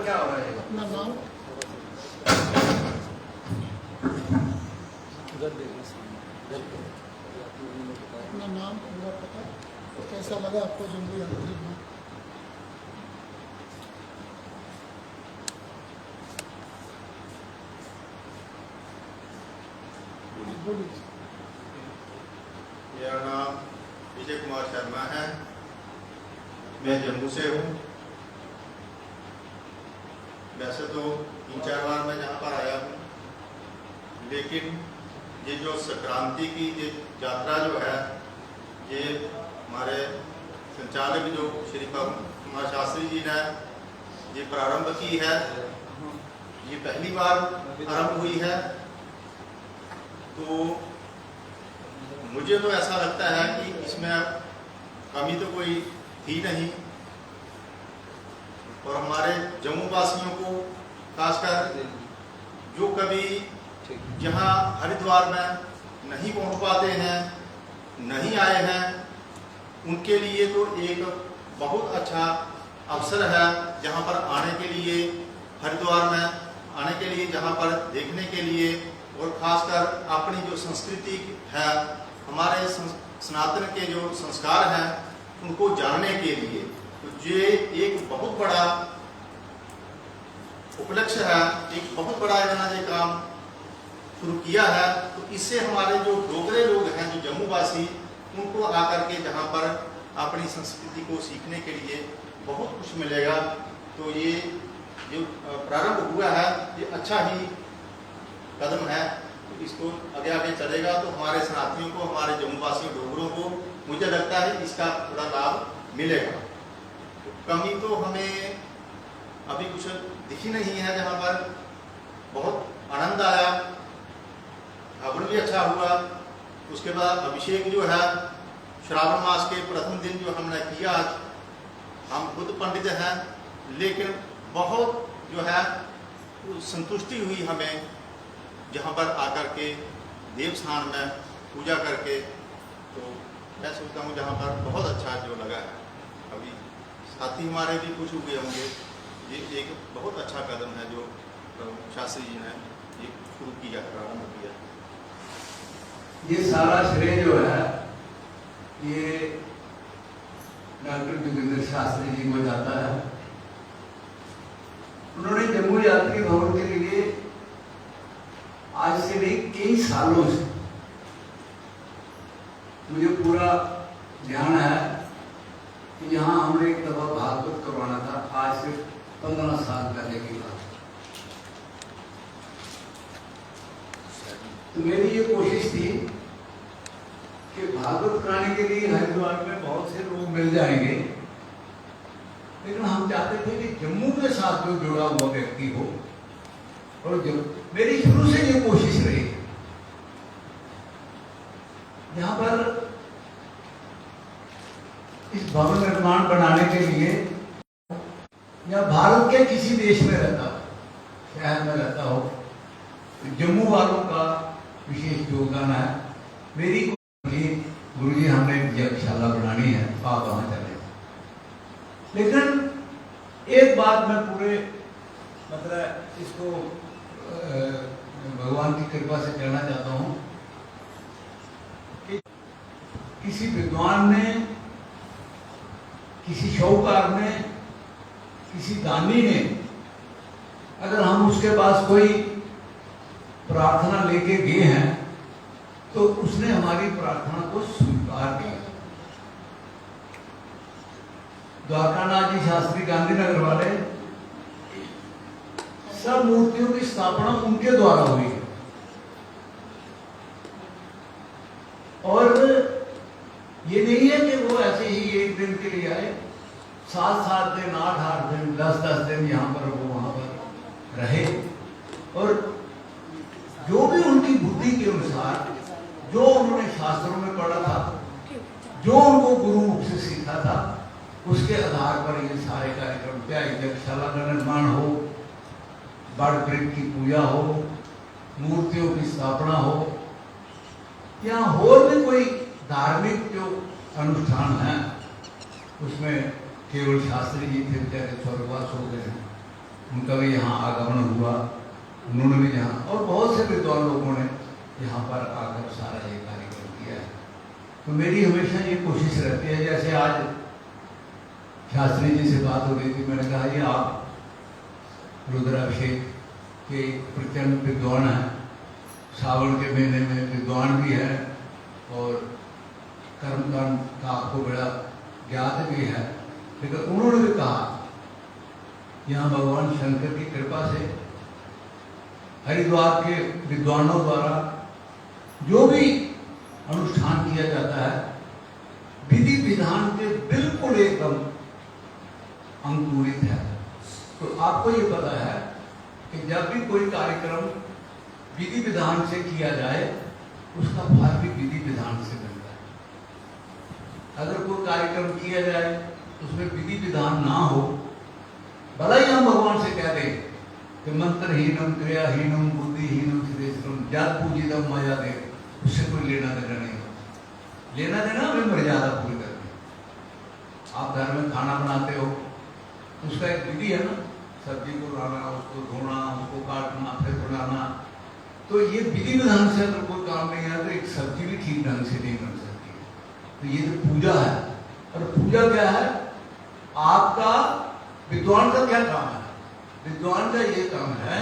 क्या हो रहा है? अपना नाम अपना नाम पूरा पता, कैसा लगा आपको जम्मू यात्रा में? बोलिए। मेरा नाम विजय कुमार शर्मा है। मैं जम्मू से हूँ। वैसे तो 3-4 बार मैं यहाँ पर आया हूँ, लेकिन ये जो संक्रांति की ये यात्रा जो है, ये हमारे संचालक जो श्री पवन कुमार शास्त्री जी ने ये प्रारंभ की है। ये पहली बार आरंभ हुई है। तो मुझे तो ऐसा लगता है कि इसमें कमी तो कोई थी नहीं, और हमारे जम्मू वासियों को खासकर जो कभी जहाँ हरिद्वार में नहीं पहुँच पाते हैं, नहीं आए हैं, उनके लिए तो एक बहुत अच्छा अवसर है जहाँ पर आने के लिए, हरिद्वार में आने के लिए, जहाँ पर देखने के लिए, और खासकर अपनी जो संस्कृति है, हमारे सनातन के जो संस्कार हैं, उनको जानने के लिए। तो ये एक बहुत बड़ा उपलक्ष्य है, एक बहुत बड़ा इन्होंने ये काम शुरू किया है। तो इससे हमारे जो डोगरे लोग हैं, जो जम्मू वासी, उनको आकर के जहाँ पर अपनी संस्कृति को सीखने के लिए बहुत कुछ मिलेगा। तो ये जो प्रारंभ हुआ है, ये अच्छा ही कदम है। तो इसको आगे आगे चलेगा तो हमारे सनातनियों को, हमारे जम्मू वासियों डोगरों को, मुझे लगता है इसका थोड़ा लाभ मिलेगा। तो कमी तो हमें अभी कुछ दिखी नहीं है। जहाँ पर बहुत आनंद आया, हवन भी अच्छा हुआ। उसके बाद अभिषेक जो है, श्रावण मास के प्रथम दिन जो हमने किया, हम खुद पंडित हैं, लेकिन बहुत जो है संतुष्टि हुई हमें जहाँ पर आकर के देव स्थान में पूजा करके। तो मैं सोचता हूँ जहाँ पर बहुत अच्छा जो लगा है। अभी साथी हमारे भी खुश हुए होंगे। ये एक बहुत अच्छा कदम है जो शास्त्री जी ने ये शुरू किया, प्रारंभ किया। ये सारा श्रेय जो है ये डॉक्टर जोगिंदर शास्त्री जी को जाता है। उन्होंने जम्मू यात्री भवन के लिए आज से नहीं, कई सालों से, मुझे पूरा ध्यान है कि यहाँ हमने एक दफा भागवत करवाना था, आज से 15 साल पहले की बात। तो मेरी ये कोशिश थी कि भागवत कराने के लिए हरिद्वार में बहुत से लोग मिल जाएंगे, लेकिन हम चाहते थे कि जम्मू के साथ जो जुड़ा हुआ व्यक्ति हो। और जो मेरी शुरू से ये कोशिश रही, यहाँ पर इस भवन निर्माण बनाने के लिए, या भारत के किसी देश में रहता हो, शहर में रहता हो, तो जम्मू वालों का विशेष योगदान है। मेरी गुरु जी हमने यज्ञशाला बनानी है, आप वहां चले। लेकिन एक बात मैं पूरे मतलब इसको भगवान की कृपा से कहना चाहता हूं कि किसी विद्वान ने, किसी शाहूकार ने, किसी दानी ने, अगर हम उसके पास कोई प्रार्थना लेके गए हैं तो उसने हमारी प्रार्थना को स्वीकार किया। द्वारकानाथ जी शास्त्री गांधीनगर वाले, सब मूर्तियों की स्थापना उनके द्वारा हुई है। और ये नहीं है कि वो ऐसे ही एक दिन के लिए आए, 7-7 दिन, 8-8 दिन, 10-10 दिन यहाँ पर वो वहां पर रहे, और जो भी उनकी बुद्धि के अनुसार, जो उन्होंने शास्त्रों में पढ़ा था, जो उनको गुरु मुख से सीखा था, उसके आधार पर ये सारे कार्यक्रम, चाहे यज्ञशाला का निर्माण हो, बड़ वृक्ष की पूजा हो, मूर्तियों की स्थापना हो, या और भी कोई धार्मिक जो अनुष्ठान है, उसमें केवल शास्त्री जी थे बेचारे स्वर्गवास हो गए हैं, उनका भी यहाँ आगमन हुआ, उन्होंने भी यहाँ, और बहुत से विद्वान लोगों ने यहाँ पर आकर सारा ये कार्यक्रम किया है। तो मेरी हमेशा ये कोशिश रहती है, जैसे आज शास्त्री जी से बात हो रही थी, मैंने कहा ये आप रुद्राभिषेक के प्रचंड विद्वान हैं, सावन के महीने में विद्वान भी है और कर्मकांड का आपको बड़ा ज्ञात भी है, लेकिन उन्होंने भी कहा यहाँ भगवान शंकर की कृपा से हरिद्वार के विद्वानों द्वारा जो भी अनुष्ठान किया जाता है विधि विधान के बिल्कुल एकदम अंकुरित है। तो आपको ये पता है कि जब भी कोई कार्यक्रम विधि विधान से किया जाए उसका फल भी विधि विधान से मिलता है। अगर कोई कार्यक्रम किया जाए उसमें विधि विधान ना हो, भला ही हम भगवान से कह दें कि मंत्रहीनम क्रियाहीनम बुद्धिहीनम श्रेष्ठम जद पूजितम माया दे, उससे कोई लेना देना नहीं होता। लेना देना हमें मर्यादा पूरी करनी। आप घर में खाना बनाते हो, उसका एक विधि है ना, सब्जी को लाना, उसको धोना, उसको काटना, फिर बनाना। तो ये विधि विधान से अगर कोई काम नहीं है तो एक सब्जी भी ठीक ढंग से नहीं बन सकती। तो ये तो पूजा है, और पूजा क्या है? आपका विद्वान का क्या काम है? विद्वान का ये काम है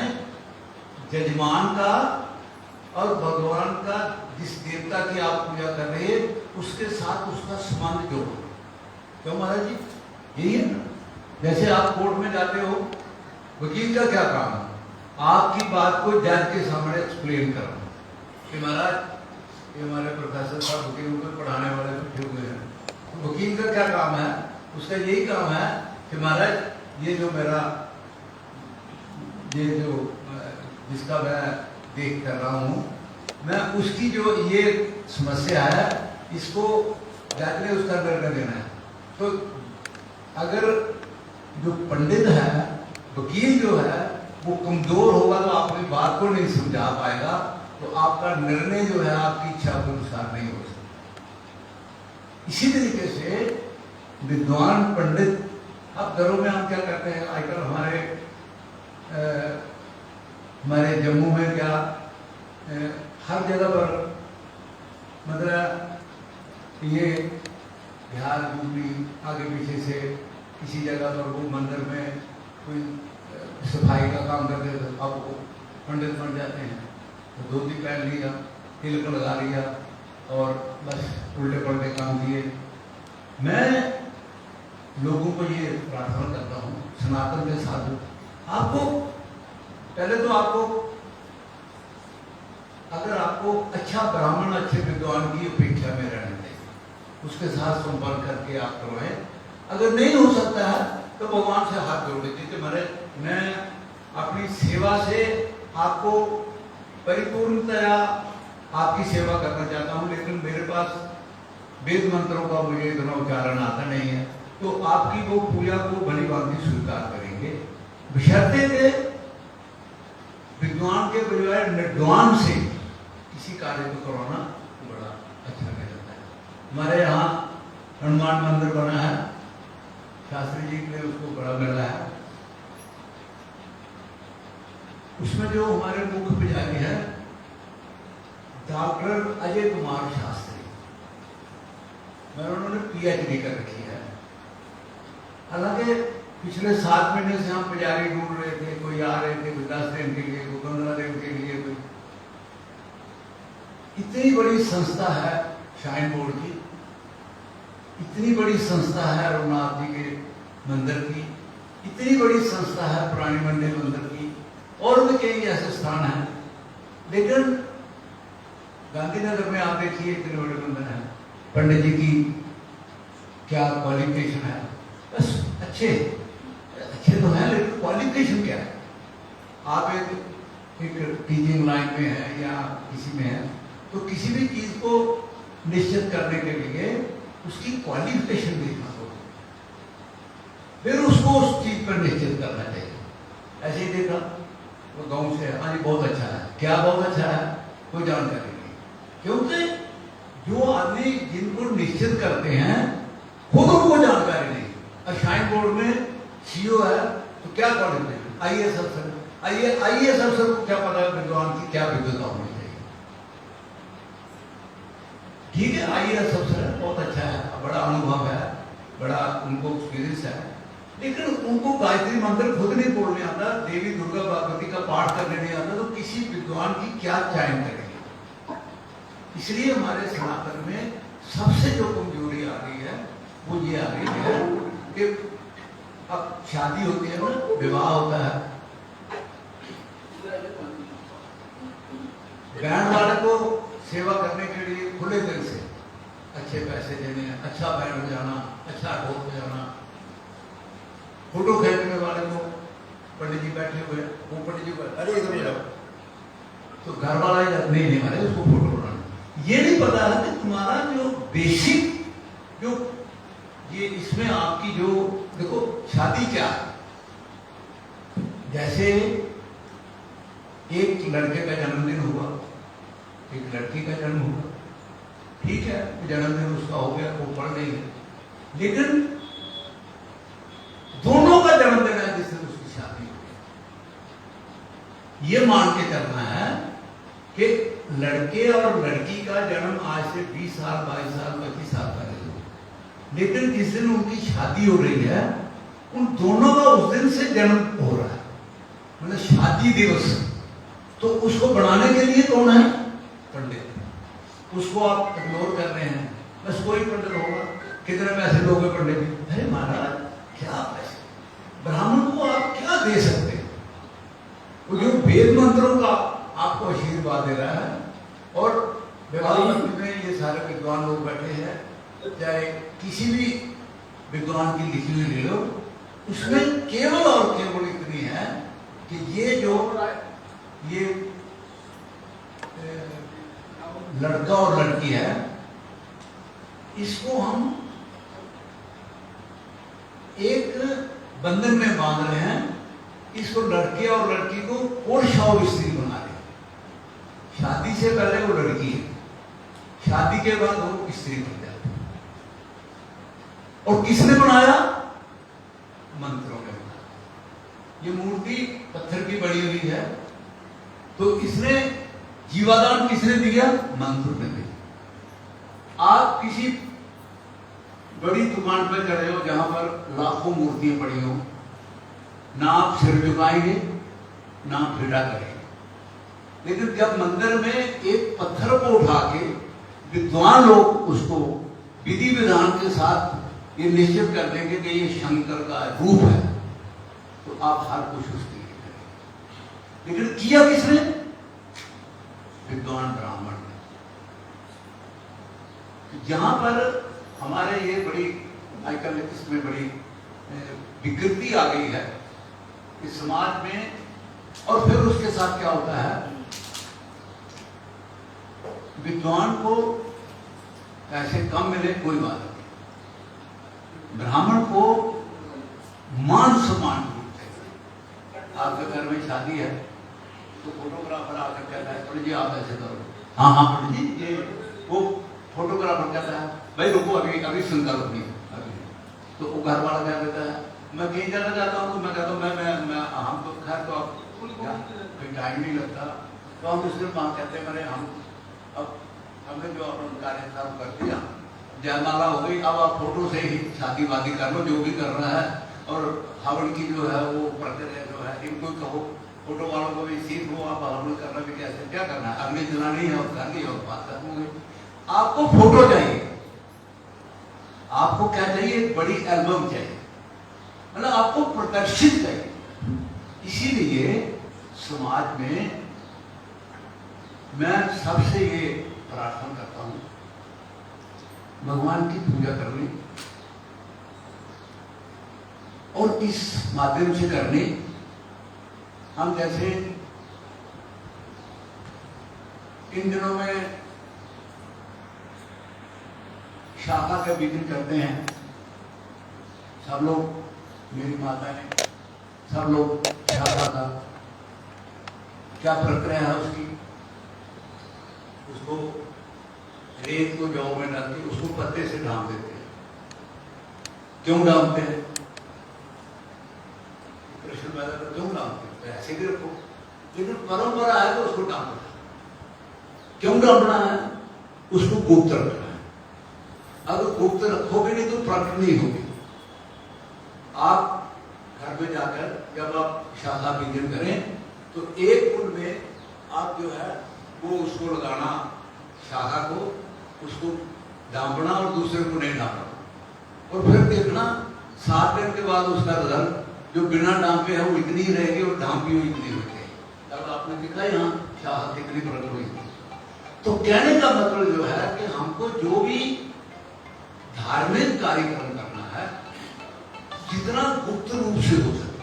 जजमान का और भगवान का, जिस देवता की आप पूजा कर रहे हैं उसके साथ उसका संबंध जोड़ो। क्यों महाराज जी? यही है ना। जैसे आप कोर्ट में जाते हो, वकील का क्या काम है? आपकी बात को जज के सामने एक्सप्लेन करना कि महाराज ये हमारे प्रोफेसर साहब वकीलों को पढ़ाने वाले बैठे हुए हैं। वकील का क्या काम है? उसका यही काम है कि महाराज ये जो मेरा जिसका मैं देख कर रहा हूँ, मैं उसकी जो ये समस्या है इसको जज ने उसका निर्णय देना है। तो अगर जो पंडित है, वकील जो है, वो कमजोर होगा तो अपनी बात को नहीं समझा पाएगा, तो आपका निर्णय जो है आपकी इच्छा के अनुसार नहीं हो सकता। इसी तरीके से विद्वान पंडित, अब घरों में हम क्या करते हैं आजकल, हमारे जम्मू में क्या हर जगह पर, मतलब ये बिहार यूपी आगे पीछे से किसी जगह पर वो मंदिर में कोई सफाई का काम करते थे, अब वो पंडित बन जाते हैं, तो धोती पहन लिया, तिलक लगा लिया और बस उल्टे पलटे काम किए। मैं लोगों को ये प्रार्थना करता हूँ, सनातन के साधु, आपको पहले तो आपको, अगर आपको अच्छा ब्राह्मण, अच्छे विद्वान की अपेक्षा में रहना चाहिए, उसके साथ संपर्क करके आप करवाएं। अगर नहीं हो सकता है तो भगवान से हाथ जोड़ दीजिए कि मैं अपनी सेवा से आपको परिपूर्णतया आपकी सेवा करना चाहता हूँ, लेकिन मेरे पास वेद मंत्रों का मुझे इतना उच्चारण आता नहीं है, तो आपकी वो पूजा को भली भांति स्वीकार करेंगे, बशर्ते के विद्वान के बजाय निर्द्वान से किसी कार्य को करवाना बड़ा अच्छा लगता है। हमारे यहाँ हनुमान मंदिर बना है, शास्त्री जी ने उसको बड़ा मिला है। उसमें जो हमारे मुख्य पुजारी है डॉक्टर अजय कुमार शास्त्री, मैं उन्होंने पीएचडी कर रखी है। हालांकि पिछले 7 महीने से हम पुजारी ढूंढ रहे थे, कोई आ रहे थे, कोई 10 दिन के लिए, कोई 15 दिन के लिए, कोई। इतनी बड़ी संस्था है श्राइन बोर्ड की, इतनी बड़ी संस्था है रघुनाथ जी के मंदिर की, इतनी बड़ी संस्था है पुरानी मंदिर मंदिर की, और भी कई ऐसे स्थान हैं, लेकिन गांधीनगर में आप देखिए इतने बड़े मंदिर हैं। पंडित जी की क्या क्वालिफिकेशन है? बस अच्छे तो है, लेकिन क्वालिफिकेशन क्या है? आप एक टीचिंग लाइन में है या किसी में है, तो किसी भी चीज को निश्चित करने के लिए उसकी क्वालिफिकेशन देखना होगा, फिर उसको उस चीज पर निश्चित करना चाहिए। ऐसे ही देखा वो गांव से, हाँ जी बहुत अच्छा है, क्या बहुत अच्छा है, कोई जानकारी नहीं, क्योंकि जो आदमी जिनको निश्चित करते हैं खुद उनको जानकारी नहीं। और शाइन बोर्ड में सीओ है तो क्या क्वालिफिकेशन, आईएएस अफसर। आईएएस अफसर को क्या पता है विद्वान की क्या विद्वता होनी चाहिए। ठीक है, आईएएस अफसर है, बहुत अच्छा है, बड़ा अनुभव है, बड़ा उनको एक्सपीरियंस है, लेकिन उनको गायत्री मंत्र खुद नहीं बोलने आता, देवी दुर्गा भगवती का पाठ करने नहीं आता, तो किसी विद्वान की क्या चयन करेंगे। इसलिए हमारे सनातन में सबसे जो कमजोरी आ रही है वो ये आ रही है कि अब शादी होती है ना, विवाह होता है, बैंड वाले को सेवा करने के लिए खुले दिल से अच्छे पैसे देने, अच्छा बैंड बजाना, अच्छा ढोल बजाना, फोटो खींचने वाले को पंडित जी बैठे हुए, वो पंडित जी अरे इधर जाओ, तो घर वाला ही नहीं नहीं मारे उसको फोटो बनाना। ये नहीं पता है कि तुम्हारा जो बेसिक जो ये इसमें आपकी जो देखो शादी क्या है, जैसे एक लड़के का जन्मदिन हुआ, एक लड़की का जन्म हुआ, ठीक है, जन्मदिन उसका हो गया, वो पढ़ रही है, लेकिन दोनों का जन्मदिन है जिससे उसकी शादी हो गई। ये मान के चलना है कि लड़के और लड़की का जन्म आज से 20 साल 22 साल 25 साल पहले हुआ, लेकिन जिस दिन उनकी शादी हो रही है उन दोनों का उस दिन से जन्म हो रहा है, मतलब शादी दिवस। तो उसको बनाने के लिए कौन है? पंडित। उसको आप इग्नोर कर रहे हैं, बस कोई पंडित होगा, कितने पैसे लोगे पंडित जी? अरे महाराज क्या पैसे, ब्राह्मण को आप क्या दे सकते हैं? वो जो वेद मंत्रों का आपको आशीर्वाद दे रहा है, और विवाह मंत्र में ये सारे विद्वान लोग बैठे हैं, चाहे किसी भी विद्वान की लिखी हुई ले लो, उसमें केवल और केवल इतनी है कि ये जो ये लड़का और लड़की है, इसको हम एक बंधन में बांध रहे हैं, इसको लड़के और लड़की को पुरुष और स्त्री बना रहे हैं। शादी से पहले वो लड़की है, शादी के बाद वो स्त्री बन जाती है। और किसने बनाया? मंत्रों ने बनाया। ये मूर्ति पत्थर की बनी हुई है, तो इसने जीवादान किसने दिया? मंत्र ने दिया। आप किसी बड़ी दुकान पर चले हो जहां पर लाखों मूर्तियां पड़ी हो, ना आप सिर झुकाएंगे ना पीड़ा करेंगे, लेकिन जब मंदिर में एक पत्थर को उठा के विद्वान लोग उसको विधि विधान के साथ ये निश्चित कर देंगे कि ये शंकर का रूप है, तो आप हर कुछ उसके लिए करेंगे। लेकिन किया किसने? विद्वान ब्राह्मण ने। जहां पर हमारे ये बड़ी आजकल इसमें बड़ी विकृति आ गई है इस समाज में, और फिर उसके साथ क्या होता है, विद्वान को पैसे कम मिले कोई बात नहीं, ब्राह्मण को मान सम्मान मिलते हैं। आपके घर में शादी है तो फोटोग्राफर आकर कहता है पंडित जी आप ऐसे करो, हाँ हाँ पंडित जी, ये वो फोटोग्राफर कहता है भाई रुको अभी अभी संकल्प नहीं अभी, तो वो घर वाला क्या कहता है मैं कहीं जाना चाहता हूँ, तो मैं कहता हूँ मैं हम तो खैर तो आप कोई टाइम नहीं लगता, तो हम उसके वहाँ कहते हैं मैंने हम अब हमने जो अपना कार्य था कर दिया, जयमाला हो गई, अब आप फोटो से ही शादी वादी कर लो, जो भी कर रहा है, और हवन की जो है वो प्रक्रिया जो है, इनको कहो फोटो वालों को भी सीख लो, आप हवन करना भी कैसे क्या करना है, अग्नि जलानी है और करनी और बात खत्म हो गई। आपको फोटो चाहिए, आपको क्या चाहिए? एक बड़ी एल्बम चाहिए, मतलब आपको प्रदर्शित चाहिए। इसीलिए समाज में मैं सबसे ये प्रार्थना करता हूं, भगवान की पूजा करनी, और इस माध्यम से करनी। हम जैसे इन दिनों में शाखा का विधि करते हैं, सब लोग, मेरी माता ने, सब लोग शाखा का क्या प्रक्रिया है उसकी, उसको रेत को जौ में डाल के उसको पत्ते से ढांप देते हैं। क्यों ढांपते हैं? ऐसे भी रखो, लेकिन परंपरा है तो उसको डांटना। क्यों डांटना है? उसको गुप्त रखना है। अगर गुप्त रखोगे नहीं तो प्रकट नहीं होगी। आप घर में जाकर जब आप शाखा विजन करें तो एक कुंड में आप जो है वो उसको लगाना, शाखा को, उसको डांपना और दूसरे को नहीं डांपना, और फिर देखना 7 दिन के बाद उसका रिजल्ट जो बिना डांपे है वो इतनी ही रहेगी और डांपी हुई इतनी हो जाएगी। तब आपने देखा यहाँ शाखा कितनी प्रकट हुई। तो कहने का मतलब जो है कि हमको जो भी धार्मिक कार्यक्रम करना है, जितना गुप्त रूप से हो सके,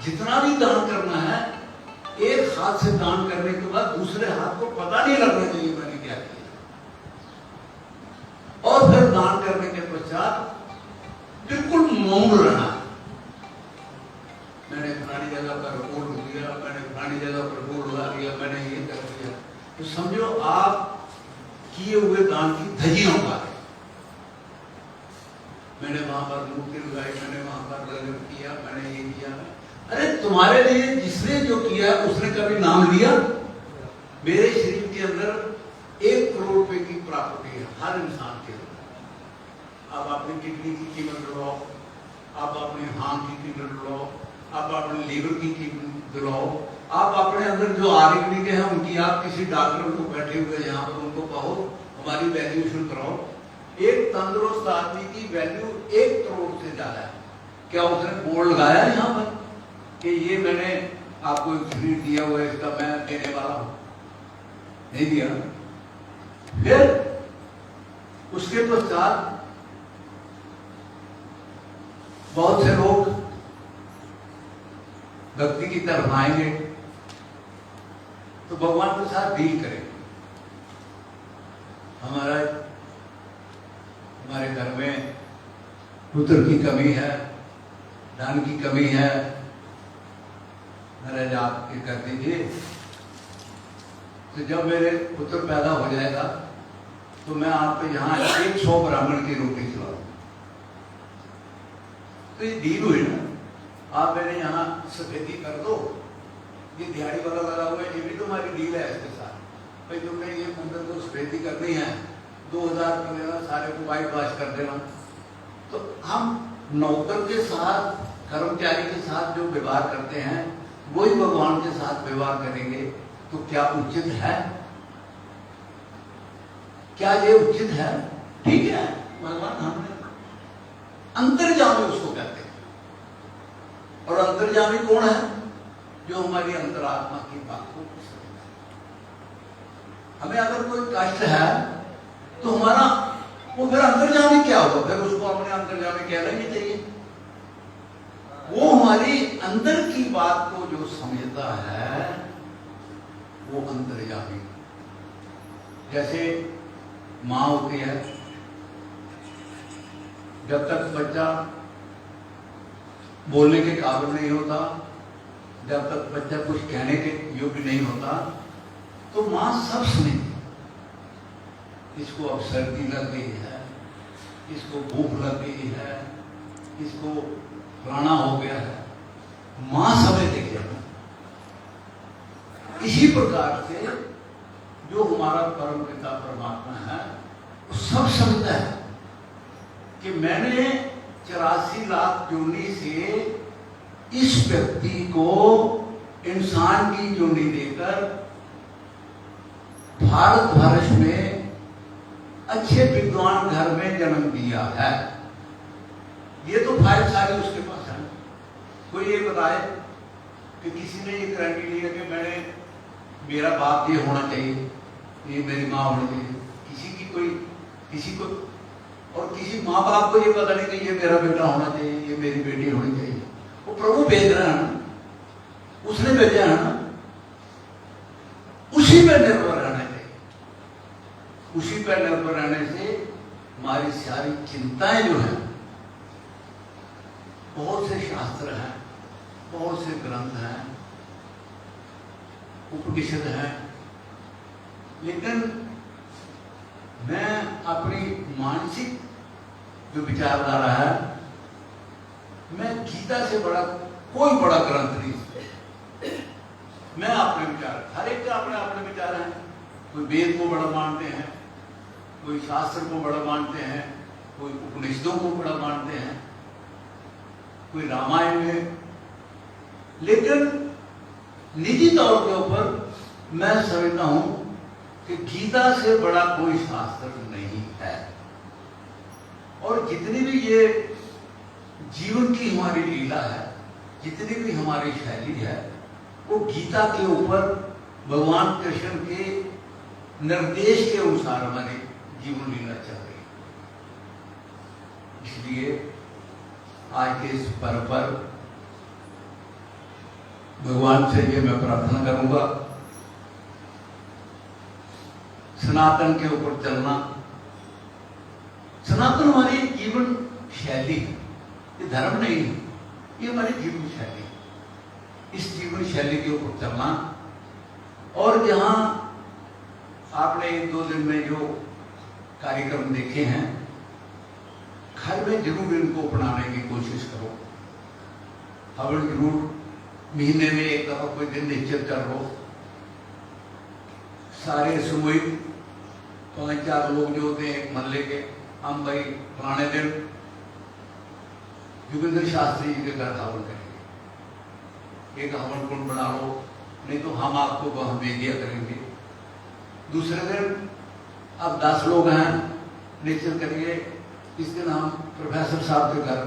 जितना भी दान करना है, एक हाथ से दान करने के बाद दूसरे हाथ को पता नहीं लगना चाहिए मैंने क्या किया। और फिर दान करने के पश्चात बिल्कुल मौन रहना। मैंने फलानी जगह पर फूल दिया, मैंने फलानी जगह पर फूल लगा दिया, मैंने ये कर दिया, तो समझो आप किए हुए दान की धजी हो पा रहे। मैंने वहां पर मूर्ति लगाई, मैंने वहां पर लंगर किया, मैंने ये किया। अरे तुम्हारे लिए जिसने जो किया उसने कभी नाम लिया? मेरे शरीर के अंदर 1 करोड़ रुपए की प्रॉपर्टी है हर इंसान के अंदर। आप अपनी किडनी की कीमत लगाओ, आप अपने हाथ की कीमत लगाओ, आप अपने लीवर की कीमत दिलाओ, आप अपने अंदर जो आर्गेनिक है उनकी, आप किसी डॉक्टर को बैठे हुए यहाँ पर उनको कहो हमारी वैल्यूएशन कराओ। एक तंदुरुस्त आदमी की वैल्यू 1 करोड़ से ज्यादा है। क्या उसने बोर्ड लगाया यहाँ पर कि ये मैंने आपको एक शरीर दिया हुआ है, इसका मैं देने वाला हूं? नहीं दिया। फिर उसके पश्चात बहुत से लोग भक्ति की तरफ आएंगे तो भगवान के साथ डील करेंगे। हमारे घर में पुत्र की कमी है, धन की कमी है, महाराज आप ये कर दीजिए। तो जब मेरे पुत्र पैदा हो जाएगा तो मैं आपको यहाँ 100 ब्राह्मण की रोटी खिलाऊं। तो ये डील हुई ना। आप मेरे यहाँ सफेदी कर दो, ये दिहाड़ी वाला लगा हुआ है, ये भी तुम्हारी डील है इसके साथ। भाई तुमने ये मंदिर को सफेदी करनी है, 2000 कर देना, सारे को वाइट वॉश कर देना। तो हम नौकर के साथ, कर्मचारी के साथ जो व्यवहार करते हैं वही भगवान के साथ व्यवहार करेंगे। तो क्या उचित है? क्या ये उचित है? ठीक है, भगवान हमने अंतर्यामी उसको कहते हैं। और अंतर्यामी कौन है? जो हमारी अंतरात्मा की बात को समझता है। हमें अगर कोई कष्ट है तो हमारा वो फिर अंतर्यामी क्या होगा? फिर उसको अपने अंतर्यामी कहना ही चाहिए। वो हमारी अंदर की बात को जो समझता है वो अंतर्यामी। जैसे मां होती है, जब तक बच्चा बोलने के काबिल नहीं होता, जब तक बच्चा कुछ कहने के योग्य नहीं होता, तो मां सब सुनेगी। इसको अब सर्दी लग गई है, इसको भूख लग गई है, इसको फलाना हो गया है, मां समय देखेगा। इसी प्रकार से जो हमारा परम पिता परमात्मा है वो सब समझता है कि मैंने 84 लाख जोनी से इस व्यक्ति को इंसान की जोनी देकर भारतवर्ष में अच्छे विद्वान घर में जन्म दिया है। ये तो फाइल सारी उसके पास है। कोई ये बताए कि किसी ने ये गारंटी लिया कि मैंने, मेरा बाप ये होना चाहिए, ये मेरी माँ होनी चाहिए, किसी को और किसी माँ बाप को ये पता नहीं कि ये मेरा बेटा होना चाहिए, ये मेरी बेटी होनी चाहिए। वो प्रभु भेज रहा है ना, उसने भेजा है ना, उसी पर निर्भर रहना चाहिए। उसी पर निर्भर रहने से हमारी सारी चिंताएं जो है, बहुत से शास्त्र हैं, बहुत से ग्रंथ हैं, उपनिषद हैं, लेकिन मैं अपनी मानसिक जो विचारधारा है, मैं गीता से बड़ा कोई बड़ा ग्रंथ नहीं मैं अपने विचार, हर एक का अपने अपने विचार हैं। कोई वेद को बड़ा मानते हैं, कोई शास्त्र को बड़ा मानते हैं, कोई उपनिषदों को बड़ा मानते हैं, कोई रामायण में। लेकिन निजी तौर के ऊपर मैं समझता हूं कि गीता से बड़ा कोई शास्त्र नहीं है। और जितनी भी ये जीवन की हमारी लीला है, जितनी भी हमारी शैली है, वो गीता के ऊपर भगवान कृष्ण के निर्देश के अनुसार हमारी जीवन लीला चल रही है। इसलिए आज के इस पर्व पर भगवान से ये मैं प्रार्थना करूंगा, सनातन के ऊपर चलना। सनातन हमारी जीवन शैली है, ये धर्म नहीं है, ये हमारी जीवन शैली है। इस जीवन शैली के ऊपर चलना, और जहां आपने इन 2 दिन में जो कार्यक्रम देखे हैं, घर में जरूर इनको अपनाने की कोशिश करो। हवन जरूर महीने में एक दफा कोई दिन निश्चित कर लो। सारे सामूहिक 5-4 लोग जो होते हैं मोहल्ले के, हम भाई पुराने दिन योगेंद्र शास्त्री जी के घर हवन करेंगे, एक हवन कुंड बना लो, नहीं तो हम आपको वहां भेज दिया करेंगे। दूसरे दिन अब 10 लोग हैं, निश्चित करिए इस दिन हम प्रोफेसर साहब के घर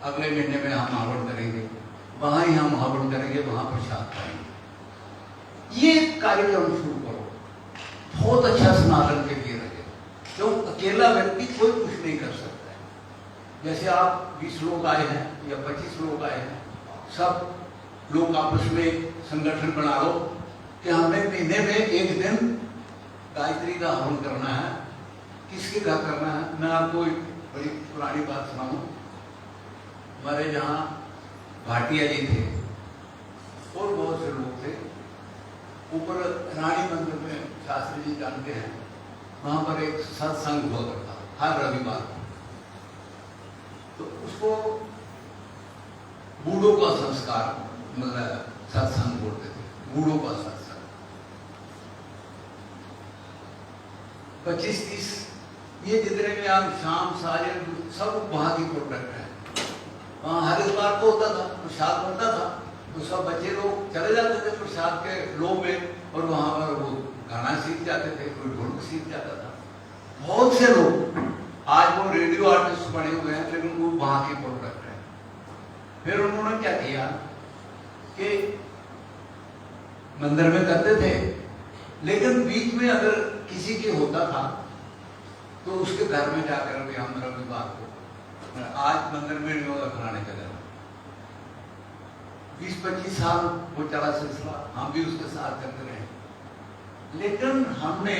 अगले महीने में हम हवन करेंगे, वहां ही हम हवन करेंगे, वहां प्रसाद पाएंगे। ये कार्यक्रम शुरू करो, बहुत अच्छा सनातन के लिए रहे। क्यों अकेला व्यक्ति कोई कुछ नहीं कर सकता है। जैसे आप 20 लोग आए हैं या 25 लोग आए हैं, सब लोग आपस में संगठन बना लो कि हमें महीने में एक दिन गायत्री का हवन करना है। किसके घर करना है? मैं आपको एक बड़ी पुरानी बात सुनाऊं। हमारे यहाँ भाटिया जी थे और बहुत से लोग थे। ऊपर रानी मंदिर में शास्त्री जी जानते हैं, वहां पर एक सत्संग हुआ करता हर रविवार को। तो उसको बूढ़ों का संस्कार मतलब सत्संग बोलते थे, बूढ़ों का सत्संग। 25-30 ये जितने भी हम शाम सारे सब वहां की प्रोडक्ट है। वहाँ हरिद्वार को होता था, प्रसाद बनता था, तो सब बच्चे लोग चले जाते थे प्रसाद के लो में, और वहां पर वो गाना सीख जाते थे, कोई ढोलक सीख जाता था। बहुत से लोग आज वो रेडियो आर्टिस्ट बने हुए हैं, लेकिन वो वहां के प्रोडक्ट है। फिर उन्होंने क्या किया कि मंदिर में करते थे, लेकिन बीच में अगर किसी के होता था तो उसके घर में जाकर भी हम रविवार को, आज मंदिर में नहीं होगा फलाने के घर, 20-25 साल वो चला सिलसिला, हम भी उसके साथ करते रहे। लेकिन हमने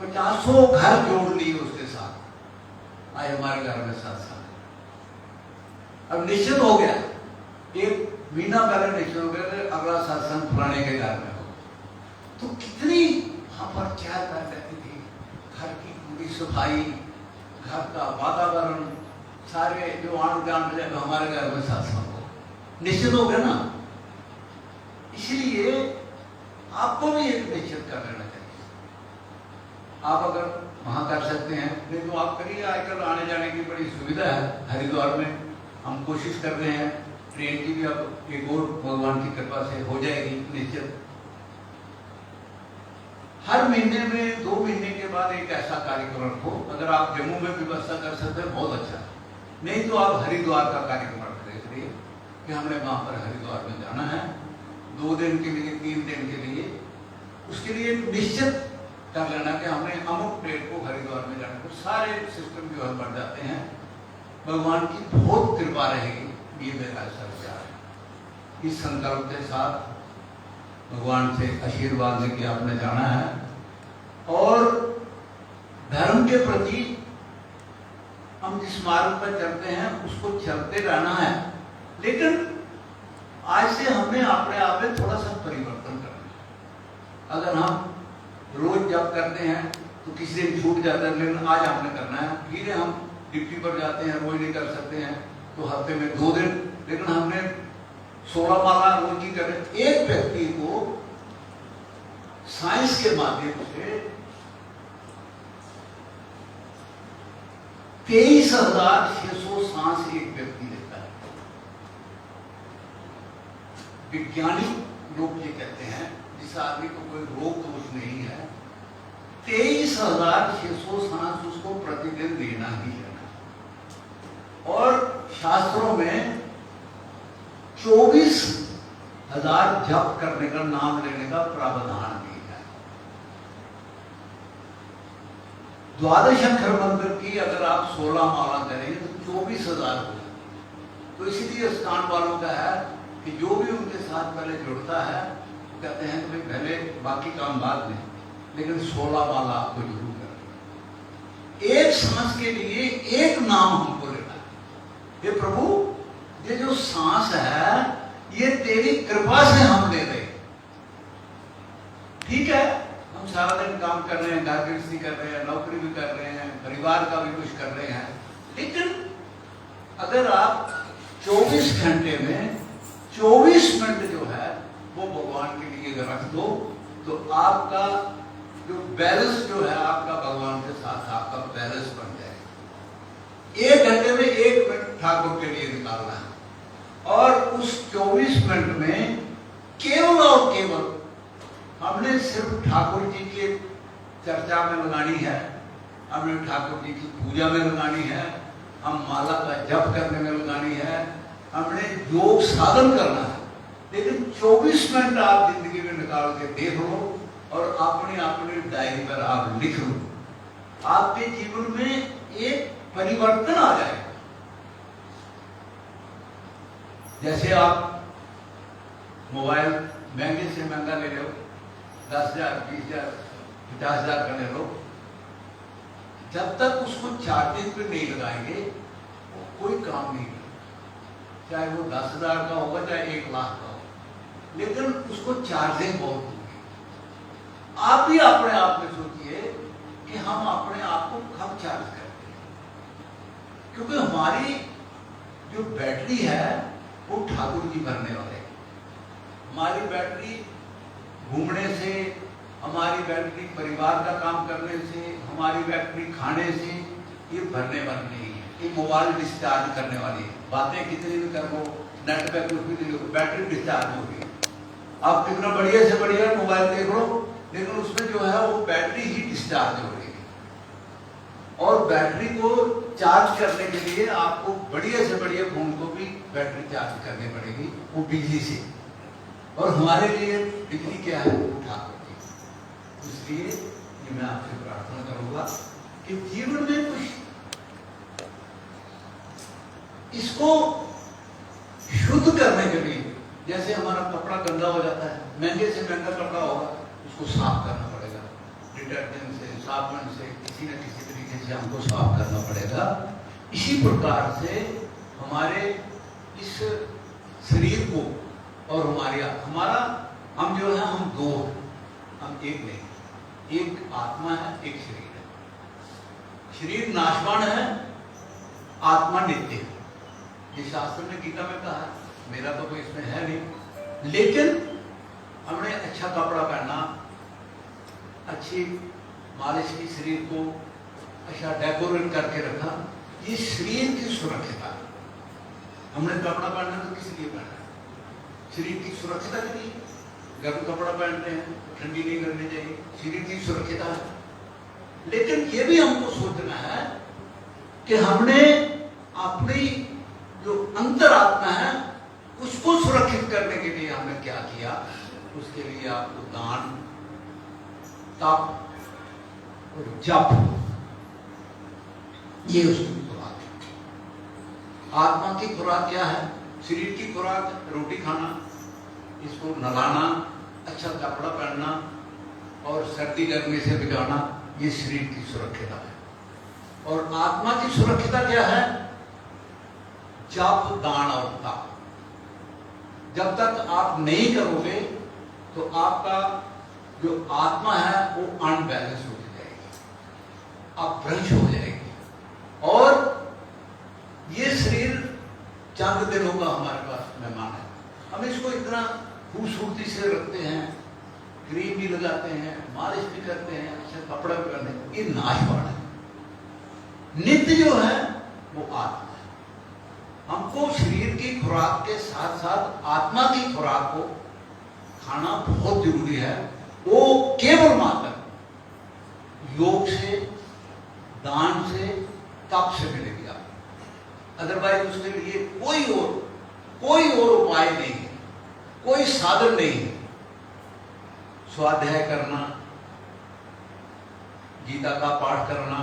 50 घर जोड़ लिए उसके साथ। आज हमारे घर में 7 साल। अब निश्चित हो गया, एक महीना पहले निश्चित हो गया कि अगला सत्संग फलाने के घर में हो। तो कितनी वहां पर क्या कर रहती थी, घर की पूरी सफाई, घर का वातावरण, सारे जो आन जान जब हमारे घर में सत्संग हो, निश्चित हो गया ना। इसलिए आपको भी एक निश्चित कर लेना चाहिए। आप अगर वहां कर सकते हैं, नहीं तो आप करिए। आजकल आने जाने की बड़ी सुविधा है हरिद्वार में, हम कोशिश कर रहे हैं, ट्रेन की भी अब एक और भगवान की कृपा से हो जाएगी निश्चित। हर महीने में 2 महीने के बाद एक ऐसा कार्यक्रम रखो। अगर आप जम्मू में व्यवस्था कर सकते हैं बहुत अच्छा, नहीं तो आप हरिद्वार का कार्यक्रम रख रहे कि हमने वहां पर हरिद्वार में जाना है 2 दिन के लिए, 3 दिन के लिए। उसके लिए निश्चित कर लेना कि हमने अमुक डेट को हरिद्वार में जाना। तो सारे सिस्टम जो है बढ़ जाते हैं। भगवान की बहुत कृपा रहेगी, ये मेरा ऐसा विचार है। इस संकल्प के साथ भगवान से आशीर्वाद लेके आपने जाना है और धर्म के प्रति हम जिस मार्ग पर चलते हैं उसको चलते रहना है। लेकिन आज से हमने अपने आप में थोड़ा सा परिवर्तन करना है। अगर हम रोज जब करते हैं तो किसी दिन छूट जाता है, लेकिन आज हमने करना है। फिर हम ड्यूटी पर जाते हैं, रोज नहीं कर सकते हैं, तो हफ्ते में 2 दिन, लेकिन हमने 16 माला रोज की करें, एक व्यक्ति को साइंस के माध्यम से 23,600 सांस एक व्यक्ति लेता है। वैज्ञानिक लोग ये कहते हैं जिस आदमी को कोई रोग दोष नहीं है, 23,600 सांस उसको प्रतिदिन लेना ही लेना। और शास्त्रों में 24,000 जप करने का, नाम लेने का प्रावधान भी है। द्वादश अक्षर मंत्र की अगर आप 16 माला करेंगे तो 24,000 हो। तो इसीलिए स्थान वालों का है कि जो भी उनके साथ पहले जुड़ता है वो कहते हैं कि पहले बाकी काम बाद में, लेकिन 16 माला आपको जरूर करना। एक सांस के लिए एक नाम हमको लेना है। ये प्रभु, ये जो सांस है ये तेरी कृपा से हम ले रहे। ठीक है, हम सारा दिन काम कर रहे हैं, घर गृहस्थी कर रहे हैं, नौकरी भी कर रहे हैं, परिवार का भी कुछ कर रहे हैं, लेकिन अगर आप 24 घंटे में 24 मिनट जो है वो भगवान के लिए रख दो तो आपका जो बैलेंस जो है आपका भगवान के साथ आपका बैलेंस बन जाएगा। 1 घंटे में 1 मिनट ठाकुर के लिए निकालना है और उस 24 मिनट में केवल और केवल हमने सिर्फ ठाकुर जी की चर्चा में लगानी है, हमने ठाकुर जी की पूजा में लगानी है, हम माला का जप करने में लगानी है, हमने योग साधन करना है। लेकिन 24 मिनट आप जिंदगी में निकाल के देख लो और अपनी डायरी पर आप लिख लो, आपके जीवन में एक परिवर्तन आ जाएगा। जैसे आप मोबाइल महंगे से महंगा ले लो, 10,000, 20,000, 50,000 का ले लो, जब तक उसको चार्जिंग पे नहीं लगाएंगे वो कोई काम नहीं करेगा। चाहे वो 10,000 का होगा चाहे 1 लाख का होगा, लेकिन उसको चार्जिंग बहुत होगी। आप भी अपने आप में सोचिए कि हम अपने आप को कब चार्ज करते हैं, क्योंकि हमारी जो बैटरी है वो ठाकुर जी भरने वाले। हमारी बैटरी घूमने से, हमारी बैटरी परिवार का काम करने से, हमारी बैटरी खाने से ये भरने वाली नहीं है। ये मोबाइल डिस्चार्ज करने वाली है। बातें कितनी भी कर लो, नेट पे कुछ भी देखो, बैटरी डिस्चार्ज होगी। आप कितना बढ़िया से बढ़िया मोबाइल देख लो, लेकिन उसमें जो है वो बैटरी ही डिस्चार्ज हो रही है। और बैटरी को चार्ज करने के लिए आपको बढ़िया से बढ़िया फोन को भी बैटरी चार्ज करनी पड़ेगी, वो बिजली से। और हमारे लिए बिजली क्या है? ठाकुर जी। इसलिए ये मैं आपसे प्रार्थना करूंगा कि जीवन में कुछ इसको शुद्ध करने के लिए, जैसे हमारा कपड़ा गंदा हो जाता है, महंगे से महंगा कपड़ा होगा उसको साफ करना पड़ेगा, डिटर्जेंट से, साबुन से, किसी न किसी तरीके से हमको साफ करना पड़ेगा। इसी प्रकार से हमारे इस शरीर को और हमारा हम जो है हम दो, हम एक नहीं, एक आत्मा है, एक शरीर है। शरीर नाशवान है, आत्मा नित्य है। ये शास्त्र ने गीता में कहा है, मेरा तो कोई इसमें है नहीं, लेकिन हमने अच्छा कपड़ा पहनना, अच्छी मालिश की, शरीर को अच्छा डेकोरेट करके रखा, ये शरीर की सुरक्षिता है। हमने कपड़ा पहनना तो किस लिए पहना है? शरीर की सुरक्षिता के लिए। गर्म कपड़ा पहनते हैं, ठंडी नहीं करनी चाहिए, शरीर की सुरक्षिता है। लेकिन ये भी हमको सोचना है कि हमने अपनी जो अंतरात्मा है उसको सुरक्षित करने के लिए हमने क्या किया। उसके लिए आपको दान, तप और जप, ये उसकी खुराक है। आत्मा की खुराक क्या है? शरीर की खुराक रोटी खाना, इसको नहलाना, अच्छा कपड़ा पहनना और सर्दी गर्मी से बचाना, ये शरीर की सुरक्षिता है। और आत्मा की सुरक्षिता क्या है? जप, दान और तप। जब तक आप नहीं करोगे तो आपका जो आत्मा है वो अनबैलेंस हो जाएगी, अपभ्रंश हो जाएगी। और ये शरीर चंद दिनों का हमारे पास मेहमान है, हम इसको इतना खूबसूरती से रखते हैं, क्रीम भी लगाते हैं, मालिश भी करते हैं, अच्छा कपड़ा भी पहनते हैं, ये नाशवान है। नित्य जो है वो आत्मा है। हमको शरीर की खुराक के साथ साथ आत्मा की खुराक को खाना बहुत जरूरी है। वो केवल मात्र योग से, दान से, तप से मिलेगी आप। अदरवाइज उसके लिए कोई और उपाय नहीं है, कोई साधन नहीं है। स्वाध्याय करना, गीता का पाठ करना,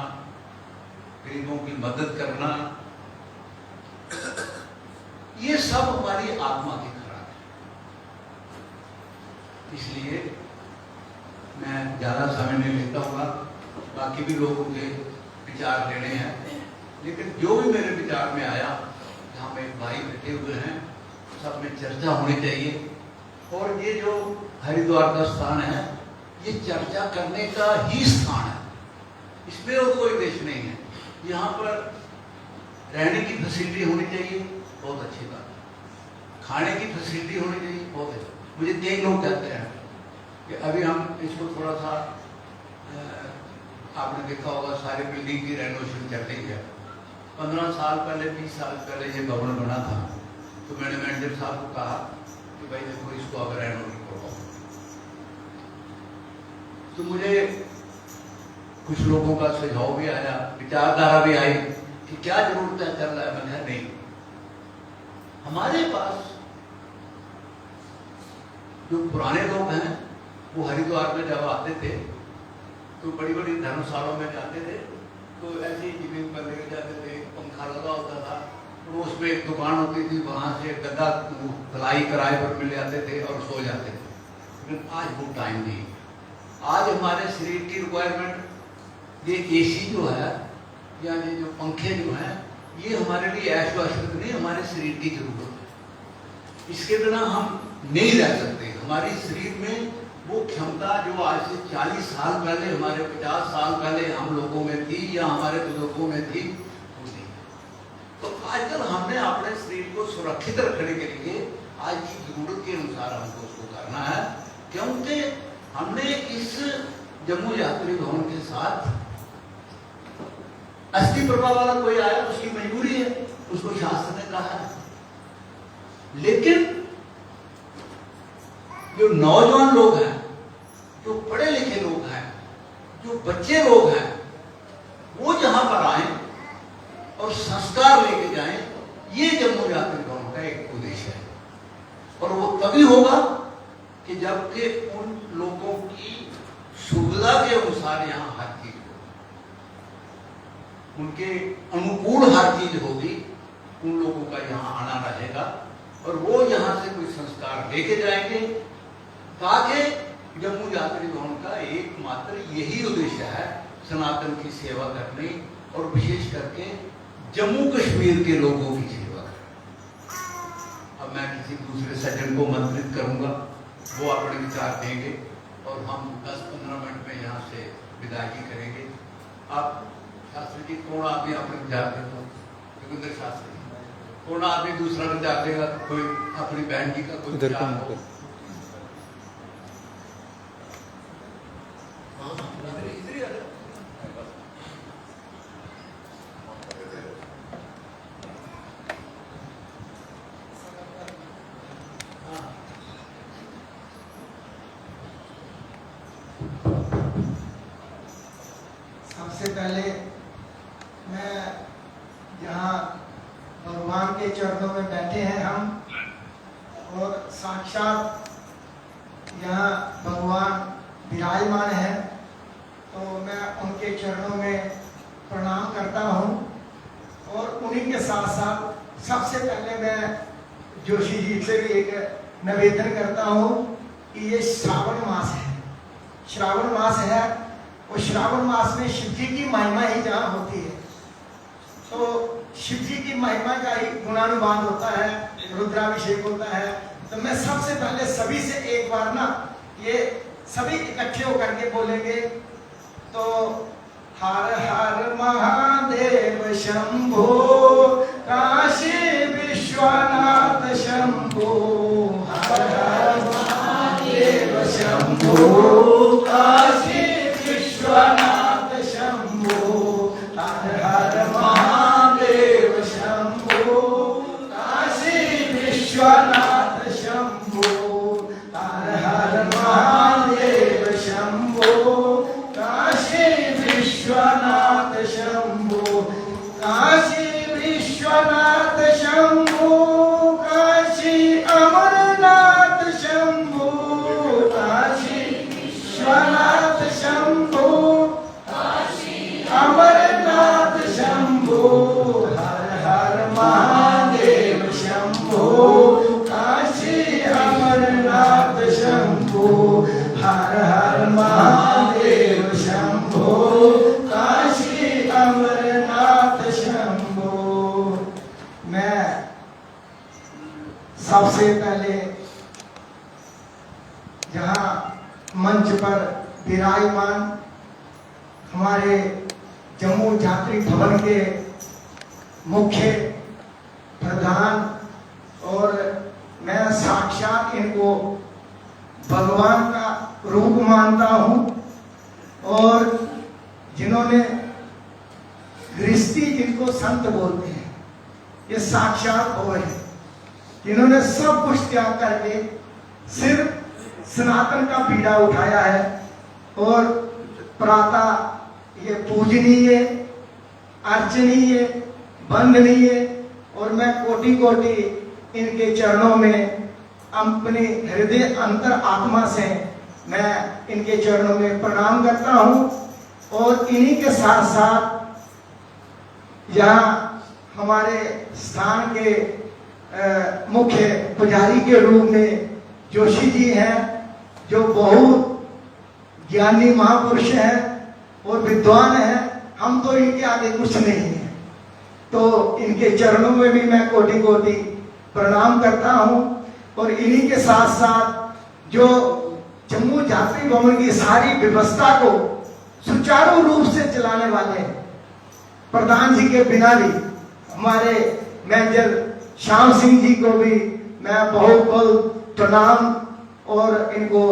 गरीबों की मदद करना, ये सब हमारी आत्मा की खुराक है। इसलिए मैं ज्यादा समय नहीं लेता हूँ, बाकी भी लोगों के विचार लेने हैं, लेकिन जो भी मेरे विचार में आया, यहाँ पे भाई बैठे हुए हैं, सब में चर्चा होनी चाहिए। और ये जो हरिद्वार का स्थान है, ये चर्चा करने का ही स्थान है, इसमें और कोई देश नहीं है। यहाँ पर रहने की फैसिलिटी होनी चाहिए, बहुत अच्छी बात है। खाने की फैसिलिटी होनी चाहिए, बहुत अच्छी। मुझे कई लोग कहते हैं कि अभी हम इसको थोड़ा सा, आपने देखा होगा सारी बिल्डिंग की रेनोवेशन चल रही है। 15 साल पहले, 20 साल पहले ये भवन बना था, तो मैंने मैनेजर साहब को कहा कि भाई देखो इसको अब रेनोवेट करो। तो मुझे कुछ लोगों का सुझाव भी आया, विचारधारा भी आई कि क्या जरूरत है, चल रहा है। मैंने नहीं, हमारे पास जो पुराने लोग हैं वो हरिद्वार में जब आते थे तो बड़ी बड़ी धर्मशालाओं में जाते थे, तो ऐसे ही जमीन पर लेके जाते थे, पंखा लगा होता था, और उसमें एक दुकान होती थी, वहां से गद्दा धुलाई किराए पर मिल जाते थे और सो जाते थे। लेकिन आज वो टाइम नहीं। आज हमारे शरीर की रिक्वायरमेंट, ये एसी जो है या ये जो पंखे जो हैं, ये हमारे लिए ऐश-व-इशरत नहीं, हमारे शरीर की जरूरत है। इसके बिना हम नहीं रह सकते। हमारी शरीर में वो क्षमता जो आज से 40 साल पहले, हमारे 50 साल पहले हम लोगों में थी या हमारे बुजुर्गों में थी, वो नहीं। तो आजकल हमने अपने शरीर को सुरक्षित रखने के लिए आज की जरूरत के अनुसार हमको उसको करना है, क्योंकि हमने इस जम्मू यात्री भवन के साथ अस्थि प्रभा वाला कोई आया, उसकी मजबूरी है, उसको शास्त्र ने कहा है। लेकिन जो नौजवान लोग हैं, जो पढ़े लिखे लोग हैं, जो बच्चे लोग हैं, वो जहां पर आए और संस्कार लेके जाएं, ये जम्मू यात्री भवन का एक उद्देश्य है। और वो तभी होगा कि जबकि उन लोगों की सुविधा के अनुसार यहाँ हर चीज हो, उनके अनुकूल हर चीज होगी, उन लोगों का यहाँ आना रहेगा और वो यहाँ से कोई संस्कार लेके जाएंगे, ताकि जम्मू यात्री भवन का एकमात्र यही उद्देश्य है, सनातन की सेवा करनी और विशेष करके जम्मू कश्मीर के लोगों की सेवा करनी। अब मैं किसी दूसरे सज्जन को मंत्रित करूंगा, वो अपने विचार देंगे और हम 10-15 मिनट में यहाँ से विदाई करेंगे। आप शास्त्री जी कौन आदमी अपने विचार देगा? योगेंद्र शास्त्री कौन आदमी दूसरा विचार देगा? कोई अपनी बहन जी का कोई विचार हो? सबसे पहले मैं यहाँ भगवान के चरणों में बैठे हैं हम, और साक्षात यहाँ भगवान विराजमान है, तो मैं उनके चरणों में प्रणाम करता हूँ। और उन्हीं के साथ साथ सबसे पहले मैं जोशी जी से भी एक निवेदन करता हूँ कि ये श्रावण मास है, श्रावण मास है, और श्रावण मास में शिव जी की महिमा ही जहाँ होती है, तो शिव जी की महिमा का ही गुणानुवाद होता है, रुद्राभिषेक होता है। तो मैं सबसे पहले सभी से एक बार ना ये सभी इकट्ठे होकर के बोलेंगे, तो हर हर महादेव शंभो, काशी विश्वनाथ शंभो, शंभो काशी विश्वनाथ शंभो हर हर महादेव शंभो काशी विश्वनाथ शंभो हर हर महादेव शंभो काशी विश्वनाथ शंभो काशी विश्वनाथ शंभो काशी अमरनाथ शंभो काशी विश्वनाथ शंभो अमरनाथ शंभो हर हर महादेव शंभो काशी अमरनाथ शंभो हर हर महादेव शंभो काशी अमरनाथ शंभो। मैं सबसे पहले जहां मंच पर विराजमान हमारे जम्मू यात्री भवन के मुख्य प्रधान और मैं साक्षात इनको भगवान का रूप मानता हूं और जिन्होंने गृहस्थी जिनको संत बोलते हैं ये साक्षात भगवान है जिन्होंने सब कुछ त्याग करके सिर्फ सनातन का बीड़ा उठाया है और प्रातः ये पूजनीय अर्चनीय वंदनीय और मैं कोटि कोटि इनके चरणों में अपने हृदय अंतर आत्मा से मैं इनके चरणों में प्रणाम करता हूं और इन्हीं के साथ साथ यहाँ हमारे स्थान के मुख्य पुजारी के रूप में जोशी जी हैं जो बहुत ज्ञानी महापुरुष हैं और विद्वान हैं। हम तो इनके आगे कुछ नहीं है तो इनके चरणों में भी मैं कोटि कोटि प्रणाम करता हूं और इन्हीं के साथ साथ जो जम्मू यात्री भवन की सारी व्यवस्था को सुचारू रूप से चलाने वाले हैं प्रधान जी के बिना भी हमारे मैनेजर श्याम सिंह जी को भी मैं बहुत बहुत प्रणाम और इनको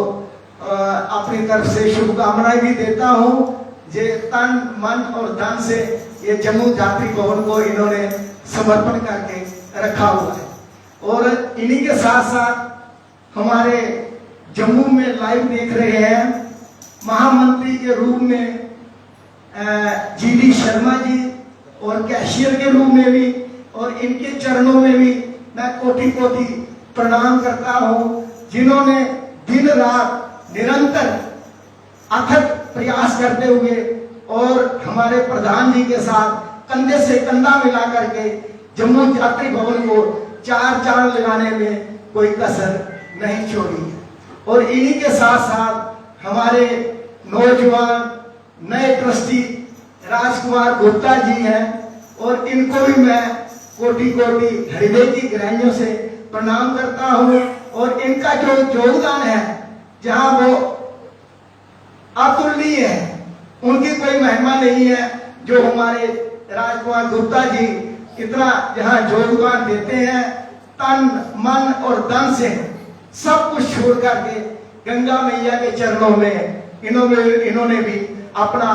अपनी तरफ से शुभकामनाएं भी देता हूं जे तन मन और धन से ये जम्मू यात्री भवन को इन्होंने समर्पण करके रखा हुआ है और इन्हीं के साथ साथ हमारे जम्मू में लाइव देख रहे हैं महामंत्री के रूप में जीडी शर्मा जी और कैशियर के रूप में भी और इनके चरणों में भी मैं कोटि कोटि प्रणाम करता हूं जिन्होंने दिन रात निरंतर अथक प्रयास करते हुए और हमारे प्रधान जी के साथ कंधे से कंधा मिला करके जम्मू यात्री भवन को चार चांद लगाने में कोई कसर नहीं छोड़ी और इन्हीं के साथ साथ हमारे नौजवान नए ट्रस्टी राजकुमार गुप्ता जी हैं और इनको भी मैं कोटि कोटि हृदय की गहराइयों से प्रणाम करता हूं और इनका जो योगदान है जहां वो अतुलनीय है उनकी कोई महिमा नहीं है जो हमारे राजकुमार गुप्ता जी इतना जहां योगदान देते हैं तन मन और धन से सब कुछ छोड़ करके गंगा मैया के चरणों में इन्होंने भी अपना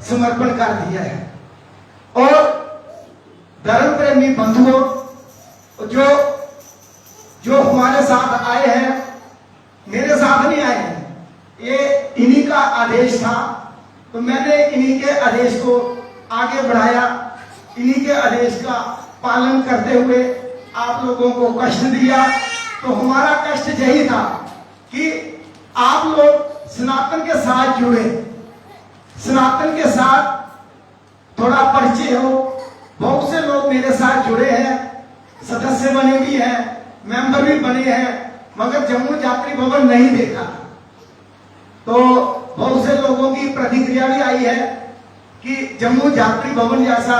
समर्पण कर दिया है और धर्म प्रेमी बंधुओं जो हमारे साथ आए हैं मेरे साथ नहीं आए हैं ये इन्हीं का आदेश था तो मैंने इन्हीं के आदेश को आगे बढ़ाया इन्हीं के आदेश का पालन करते हुए आप लोगों को कष्ट दिया तो हमारा कष्ट यही था कि आप लोग सनातन के साथ जुड़े सनातन के साथ थोड़ा परिचय हो बहुत से लोग मेरे साथ जुड़े हैं सदस्य बने भी हैं मेंबर भी बने हैं मगर जम्मू यात्री भवन नहीं देखा तो बहुत से लोगों की प्रतिक्रिया भी आई है कि जम्मू यात्री भवन जैसा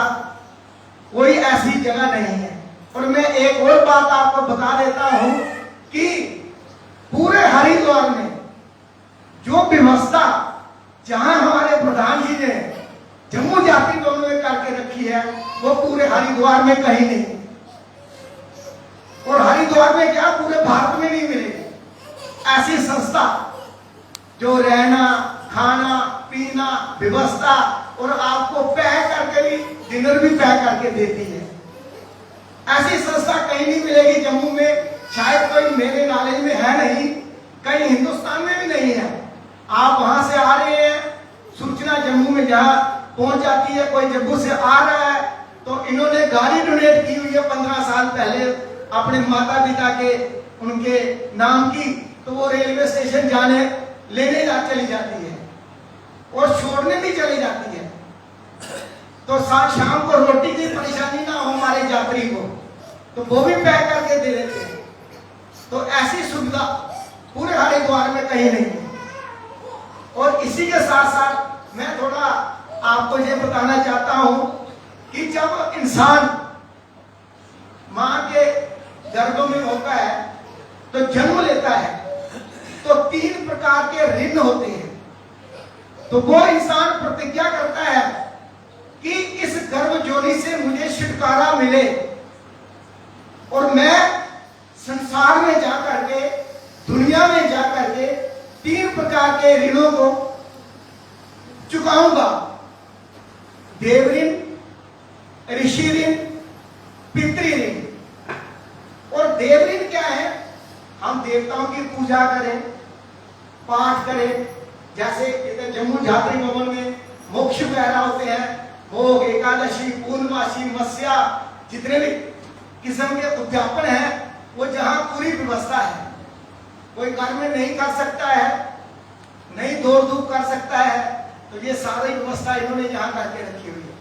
कोई ऐसी जगह नहीं है और मैं एक और बात आपको बता देता हूं कि पूरे हरिद्वार में जो व्यवस्था जहां हमारे प्रधान जी ने जम्मू यात्री भवन में करके रखी है वो पूरे हरिद्वार में कहीं नहीं और हरिद्वार में क्या पूरे भारत में नहीं मिलेगी ऐसी संस्था जो रहना, खाना, पीना, व्यवस्था और आपको पैक करके भी डिनर भी पैक करके देती है। ऐसी संस्था कहीं नहीं मिलेगी जम्मू में, शायद कोई मेरे नॉलेज में है नहीं, कहीं हिंदुस्तान में भी नहीं है। आप वहां से आ रहे हैं, सूचना जम्मू में जहां पहुंच जाती है, कोई जम्मू से आ रहा है तो इन्होंने गाड़ी डोनेट की हुई है 15 साल पहले अपने माता पिता के उनके नाम की, तो वो रेलवे स्टेशन जाने लेने चली जाती है और छोड़ने भी चली जाती है। तो शाम को रोटी की परेशानी ना हो हमारे यात्री को, तो वो भी पैक करके दे देते हैं। तो ऐसी सुविधा पूरे हरिद्वार में कहीं नहीं है। और इसी के साथ साथ मैं थोड़ा आपको ये बताना चाहता हूं कि जब इंसान मां के गर्भों में होता है तो जन्म लेता है, तो 3 प्रकार के ऋण होते हैं। तो वो इंसान प्रतिज्ञा करता है कि इस गर्भ जोनी से मुझे छुटकारा मिले और मैं संसार में जाकर के, दुनिया में जाकर के 3 प्रकार के ऋणों को चुकाऊंगा। देव ऋण, ऋषि ऋण, पितृ ऋण। और देव ऋण क्या है? हम देवताओं की पूजा करें, पाठ करें, जैसे इधर जम्मू झात्री भवन में मोक्ष वगैरह होते हैं, भोग, एकादशी, पूर्णमासी, मत्स्या, जितने भी किस्म के उद्यापन है, वो जहां पूरी व्यवस्था है। कोई घर में नहीं कर सकता है, नहीं दौड़ धूप कर सकता है, तो ये सारी व्यवस्था इन्होंने यहां करके रखी हुई है।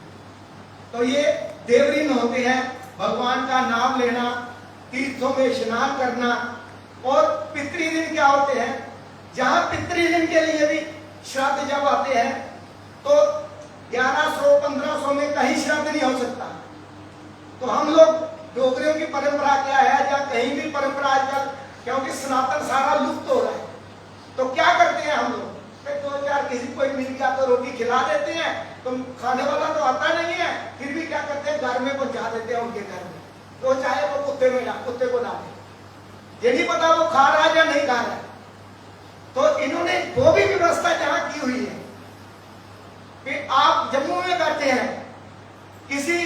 तो ये देव ऋण होते हैं, भगवान का नाम लेना, तीर्थों में स्नान करना। और पितृ ऋण क्या होते हैं? जहां पितृ ऋण के लिए भी श्राद्ध जब आते हैं तो 1100-1500 में कहीं श्राद्ध नहीं हो सकता। तो हम लोग डोगरियों की परंपरा क्या है, या कहीं भी परंपरा आजकल, क्योंकि सनातन सारा लुप्त हो रहा है, तो क्या करते हैं हम लोग, 2-4 किसी कोई मिल गया तो रोटी खिला देते हैं, तो खाने वाला तो आता नहीं है, फिर भी क्या करते हैं, घर में पहुंचा देते हैं उनके घर में, तो चाहे वो कुत्ते को डाले, ये नहीं पता वो खा रहा है या नहीं खा रहा है। तो इन्होंने वो भी व्यवस्था जहां की हुई है कि आप जम्मू में बैठे हैं, किसी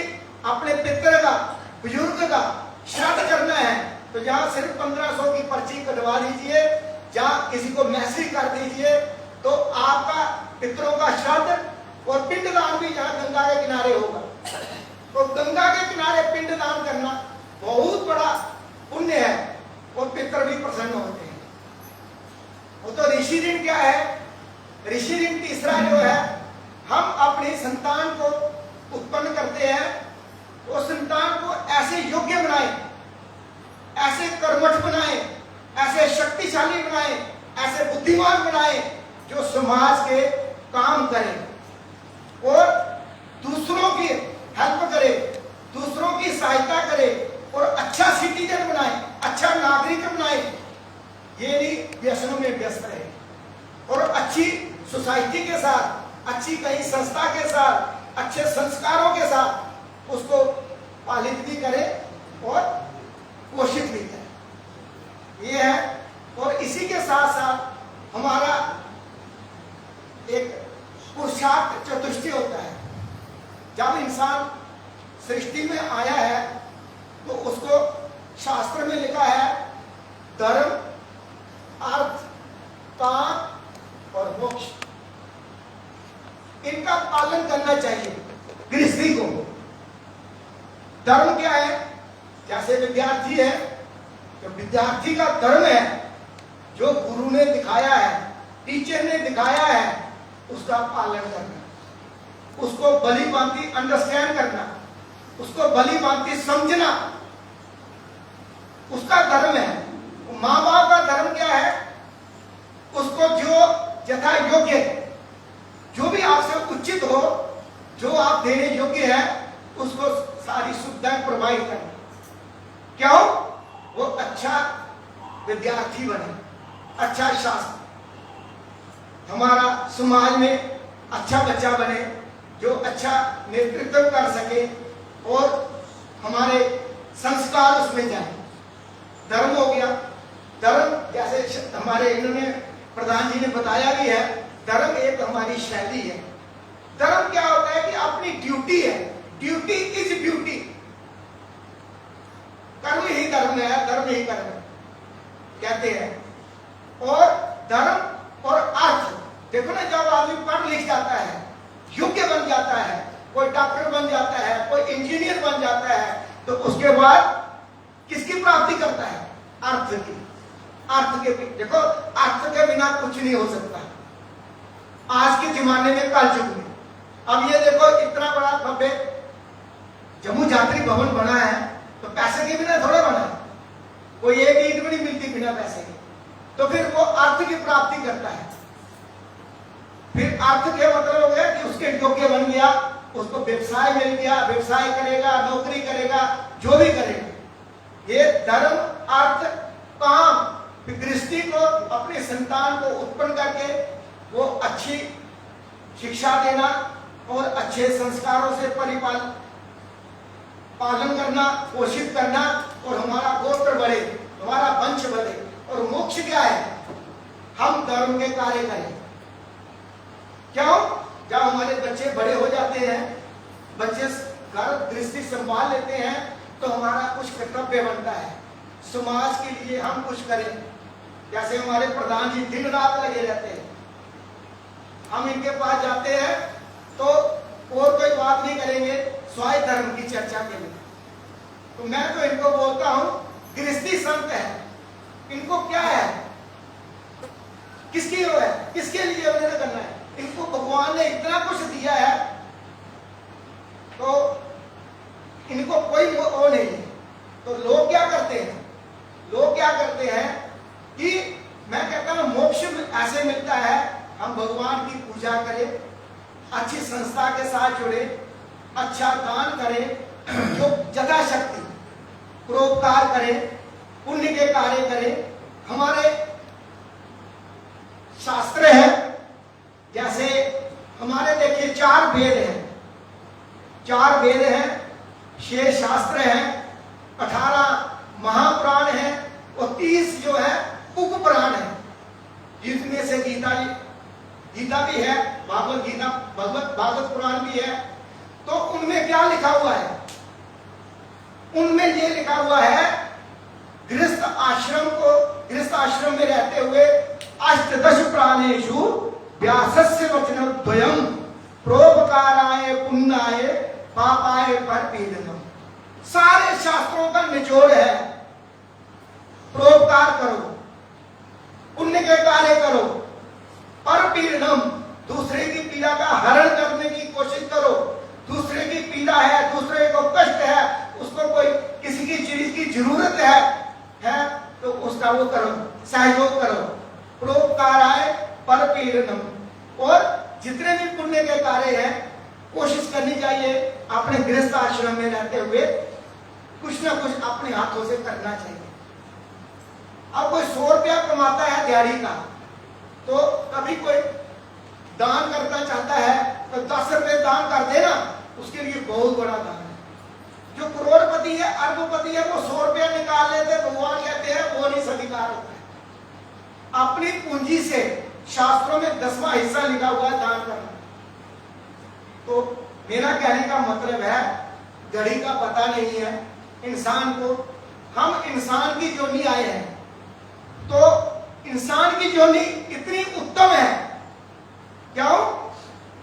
अपने पितर का, बुजुर्ग का श्राद्ध करना है, तो जहां सिर्फ 1500 की पर्ची कटवा दीजिए, जहां किसी को मैसेज कर दीजिए, तो आपका पितरों का श्राद्ध और पिंडदान भी जहां गंगा के किनारे होगा। तो गंगा के किनारे पिंडदान करना बहुत बड़ा पुण्य है और पितर भी प्रसन्न होते हैं। वो तो ऋषि ऋण क्या है? ऋषि ऋण तीसरा जो है, हम अपनी संतान को उत्पन्न करते हैं, वो संतान को ऐसे योग्य बनाए, ऐसे कर्मठ बनाए, ऐसे शक्तिशाली बनाए, ऐसे बुद्धिमान बनाए, जो समाज के काम करें और दूसरों की हेल्प करे, दूसरों की सहायता करे और अच्छा सिटीजन बनाए, अच्छा नागरिक बनाए। ये नहीं व्यसनों में व्यस्त रहे और अच्छी सोसाइटी के साथ, अच्छी कहीं संस्था के साथ, अच्छे संस्कारों के साथ उसको पालित भी करे और पोषित भी करे। ये है। और इसी के साथ साथ हमारा एक पुरुषार्थ चतुष्टय होता है। जब इंसान सृष्टि में आया है तो उसको शास्त्र में लिखा है धर्म, अर्थ, काम और मोक्ष, इनका पालन करना चाहिए गृहस्थी को। धर्म क्या है? जैसे विद्यार्थी है तो विद्यार्थी का धर्म है जो गुरु ने दिखाया है, टीचर ने दिखाया है, उसका पालन करना, उसको भली भांति अंडरस्टैंड करना, उसको भली भांति समझना, उसका धर्म है। माँ बाप का धर्म क्या है? उसको जो यथा योग्य, जो भी आपसे उचित हो, जो आप देने योग्य है, उसको सारी सुविधाएं प्रोवाइड करना। क्यों? वो अच्छा विद्यार्थी बने, अच्छा शास्त्र, हमारा समाज में अच्छा बच्चा बने, जो अच्छा नेतृत्व कर सके और हमारे संस्कार उसमें जाए। धर्म हो गया। धर्म जैसे हमारे इन्होंने प्रधान जी ने बताया भी है, धर्म एक हमारी शैली है। धर्म क्या होता है कि अपनी ड्यूटी है, ड्यूटी इज ब्यूटी। कर्म ही धर्म है, धर्म ही कर्म है कहते हैं। और धर्म और अर्थ, देखो ना, जब आदमी पढ़ लिख जाता है, योग्य बन जाता है, कोई डॉक्टर बन जाता है, कोई इंजीनियर बन जाता है, तो उसके बाद किसकी प्राप्ति करता है? अर्थ की। अर्थ के, देखो अर्थ के बिना कुछ नहीं हो सकता आज के जमाने में, कल युग में। अब ये देखो इतना बड़ा भव्य जम्मू यात्री भवन बना है, तो पैसे के बिना थोड़ा बना है, कोई एक ईंट भी नहीं मिलती बिना पैसे के। तो फिर वो अर्थ की प्राप्ति करता है। फिर अर्थ के मतलब हो गया कि उसके योग्य बन गया, उसको व्यवसाय मिल गया, व्यवसाय करेगा, नौकरी करेगा, जो भी करेगा। ये धर्म, अर्थ, काम, गृहस्थी को, अपने संतान को उत्पन्न करके वो अच्छी शिक्षा देना और अच्छे संस्कारों से पालन करना, पोषित करना, और हमारा गोत्र बढ़े, हमारा वंश बढ़े। और मोक्ष क्या है? हम धर्म के कार्य करें। क्यों? जब हमारे बच्चे बड़े हो जाते हैं, बच्चे घर गृहस्थी संभाल लेते हैं, तो हमारा कुछ कर्तव्य बनता है, समाज के लिए हम कुछ करें। जैसे हमारे प्रधान जी दिन रात लगे रहते हैं, हम इनके पास जाते हैं तो और कोई बात नहीं करेंगे स्वाय धर्म की चर्चा के लिए। तो मैं तो इनको बोलता हूं गृहस्थी संत है, इनको क्या है, किसकी वो है, किसके लिए उन्हें करना है? इनको भगवान ने इतना कुछ दिया है, तो इनको कोई वो नहीं है। तो लोग क्या करते हैं? लोग क्या करते हैं कि मैं कहता हूं मोक्ष ऐसे मिलता है, हम भगवान की पूजा करें, अच्छी संस्था के साथ जुड़े, अच्छा दान करें, जो यथाशक्ति परोपकार करें, पुण्य के कार्य करें। हमारे शास्त्र है, जैसे हमारे देखिए 4 वेद हैं, 4 वेद हैं, 6 शास्त्र हैं, 18 महापुराण हैं और 30 जो है उपपुराण है, जिसमें से गीता भी है, भागवत पुराण भी है। तो उनमें क्या लिखा हुआ है? उनमें ये लिखा हुआ है, गृहस्थ आश्रम में रहते हुए अष्टदश प्राणेषु व्यासस्य वचनद्वयम् प्रोपकाराय पुण्याय पापाय परपीडनम्। सारे शास्त्रों का निचोड़ है, परोपकार करो, पुण्य के कार्य करो, परपीडनम्, दूसरे की पीड़ा का हरण करने की कोशिश करो। दूसरे की पीड़ा है, दूसरे को कष्ट है, उसको कोई किसी की चीज की जरूरत है तो उसका वो करो, सहयोग करो। परोपकाराय परपीडनम्। और जितने भी पुण्य के कार्य हैं कोशिश करनी चाहिए अपने गृहस्थ आश्रम में रहते हुए कुछ ना कुछ अपने हाथों से करना चाहिए। अब कोई 100 रुपया कमाता है दिहाड़ी का, तो कभी कोई दान करना चाहता है तो 10 रुपए दान कर देना, उसके लिए बहुत बड़ा दान है। जो करोड़पति है, अरबपति है, वो 100 रुपया निकाल लेते, भगवान कहते हैं वो नहीं स्वीकार होता है। अपनी पूंजी से, शास्त्रों में 10वां हिस्सा लिखा हुआ है दान करना। तो मेरा कहने का मतलब है, घड़ी का पता नहीं है इंसान को। हम इंसान की जोनी आए हैं, तो इंसान की जोनी इतनी उत्तम है, क्यों?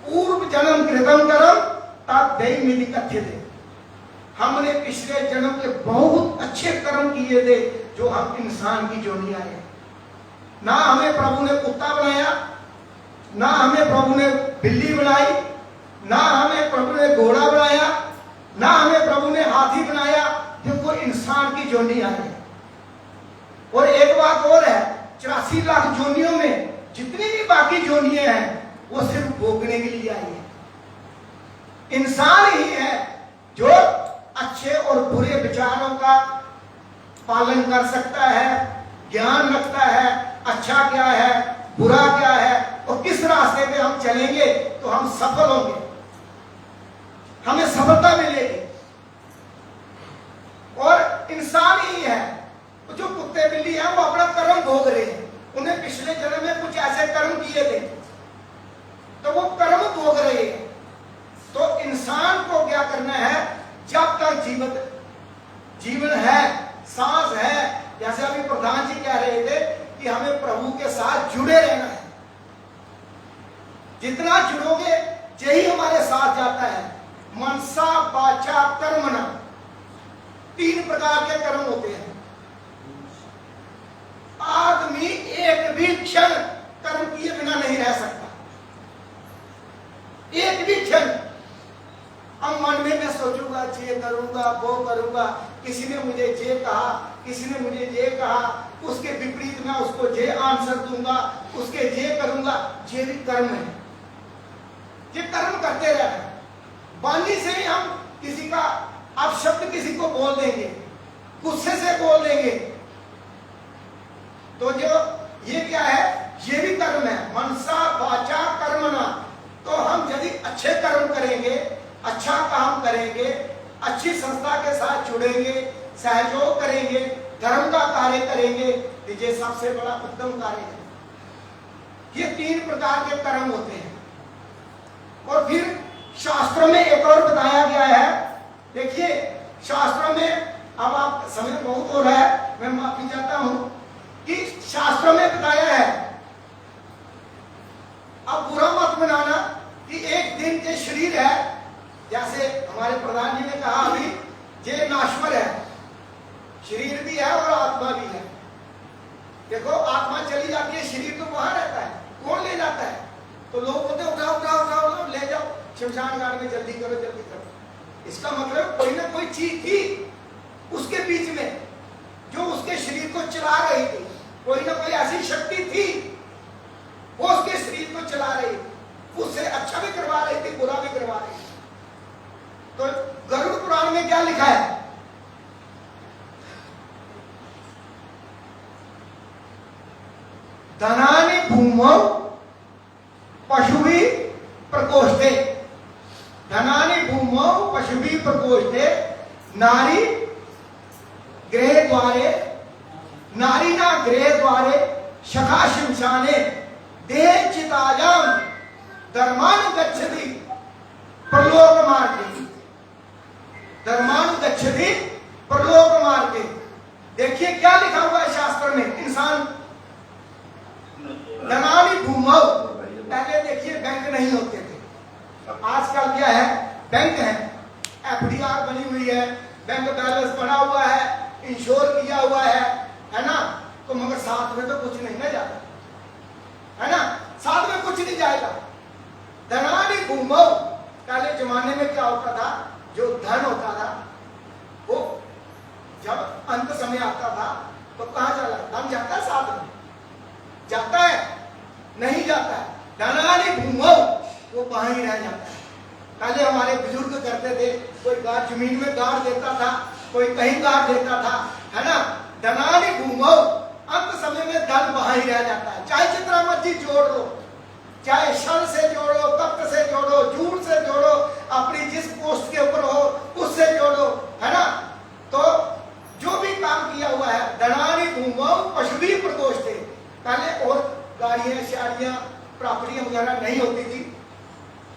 पूर्व जन्म कृतम कर्म तद्दैमिति कथ्यते। हमने पिछले जन्म के बहुत अच्छे कर्म किए थे जो हम इंसान की जोनी आए। ना हमें प्रभु ने कुत्ता बनाया, ना हमें प्रभु ने बिल्ली बनाई, ना हमें प्रभु ने घोड़ा बनाया, ना हमें प्रभु ने हाथी बनाया। देखो इंसान की जोनी आई है। और एक बात और है, 84 लाख जोनियों में जितनी भी बाकी जोनियां हैं वो सिर्फ भोगने के लिए आई है। इंसान ही है जो अच्छे और बुरे विचारों का पालन कर सकता है, ज्ञान रखता है, अच्छा क्या है, बुरा क्या है, और किस रास्ते पे हम चलेंगे तो हम सफल होंगे, हमें सफलता मिलेगी। और इंसान ही है जो कुत्ते बिल्ली है वो अपना कर्म भोग रहे हैं, उन्हें पिछले जन्म में कुछ ऐसे कर्म किए थे, तो वो कर्म भोग रहे हैं। तो इंसान को क्या करना है, जब तक जीवन है, सांस है, जैसे अभी प्रधान जी कह रहे थे कि हमें प्रभु के साथ जुड़े रहना है। जितना जुड़ोगे यही हमारे साथ जाता है। मनसा वाचा कर्मणा, 3 प्रकार के कर्म होते हैं। आदमी एक भी क्षण कर्म किए बिना नहीं रह सकता, एक भी क्षण। अब मन में मैं सोचूंगा, ये करूंगा, वो करूंगा, किसी ने मुझे ये कहा, किसी ने मुझे ये कहा, उसके विपरीत मैं उसको ये आंसर दूंगा, उसके ये करूंगा, ये भी कर्म है। ये कर्म करते रहना। वाणी से ही हम किसी का अपशब्द किसी को बोल देंगे, गुस्से से बोल देंगे, तो जो ये क्या है, ये भी कर्म है। मनसा वाचा कर्मणा। तो हम यदि अच्छे कर्म करेंगे, अच्छा काम करेंगे, अच्छी संस्था के साथ जुड़ेंगे, सहयोग करेंगे, धर्म का कार्य करेंगे, तो ये सबसे बड़ा उत्तम कार्य है। ये 3 प्रकार के कर्म होते हैं। और फिर शास्त्रों में एक और बताया गया है। देखिए शास्त्रों में, अब आप समय बहुत हो रहा है, मैं माफी चाहता हूं, कि शास्त्रों में बताया है, अब बुरा मत बनाना, कि एक दिन के शरीर है, जैसे हमारे प्रधान जी ने कहा अभी, ये नाश्वर है, शरीर भी है और आत्मा भी है। देखो आत्मा चली जाती है, शरीर तो वहां रहता है, कौन ले जाता है? तो लोग बोलते उठाओ उठाओ उठाओ, ले जाओ शमशान घाट में, जल्दी करो जल्दी करो। इसका मतलब कोई ना कोई चीज थी उसके बीच में जो उसके शरीर को चला रही थी, कोई ना कोई ऐसी शक्ति थी वो उसके शरीर को चला रही थी, उससे अच्छा भी करवा रही थी, बुरा भी करवा रही थी। तो गरुड़ पुराण में क्या लिखा है? धनानि भूमौ पशुभिः प्रकोष्ठे, धनानि भूमौ पशुभिः प्रकोष्ठे, नारी गृह द्वारे, नारीना गृह द्वारे, शखा शमशाने, देह चितायाम धर्मानुगच्छति परलोक मार्गे, धर्मानुगच्छति परलोक मार्गे। देखिए क्या लिखा हुआ है शास्त्र में। इंसान धनानि भूमौ, पहले देखिए बैंक नहीं होते थे, आजकल क्या है, बैंक है, एफडीआर बनी हुई है, बैंक बैलेंस बना हुआ है, इंश्योर किया हुआ है ना। तो मगर साथ में तो कुछ नहीं ना जाता, है ना, साथ में कुछ नहीं जाएगा। धनानि भूमौ, पहले जमाने में क्या होता था, जो धन होता था वो जब अंत समय आता था तो कहां चला, धन जाता है साथ में, जाता है नहीं जाता है। धनानि भूमौ, वो वहां ही रह जाता है। पहले हमारे बुजुर्ग करते थे, कोई गाड़ जमीन में गाड़ देता था, कोई कहीं गाड़ देता था, है ना। धनानि भूमौ, अंत समय में धन वहां ही रह जाता है, चाहे जितना मर्जी जोड़ लो, चाहे छल से जोड़ो, कपट से जोड़ो, झूठ से जोड़ो, अपनी जिस पोस्ट के ऊपर हो उससे जोड़ो, है ना। तो जो भी काम किया हुआ है, धनानि भूमौ पशुभिः प्रकोष्ठे। पहले और गाड़ियां शाड़ियां प्रॉपर्टियां वगैरह नहीं होती थी,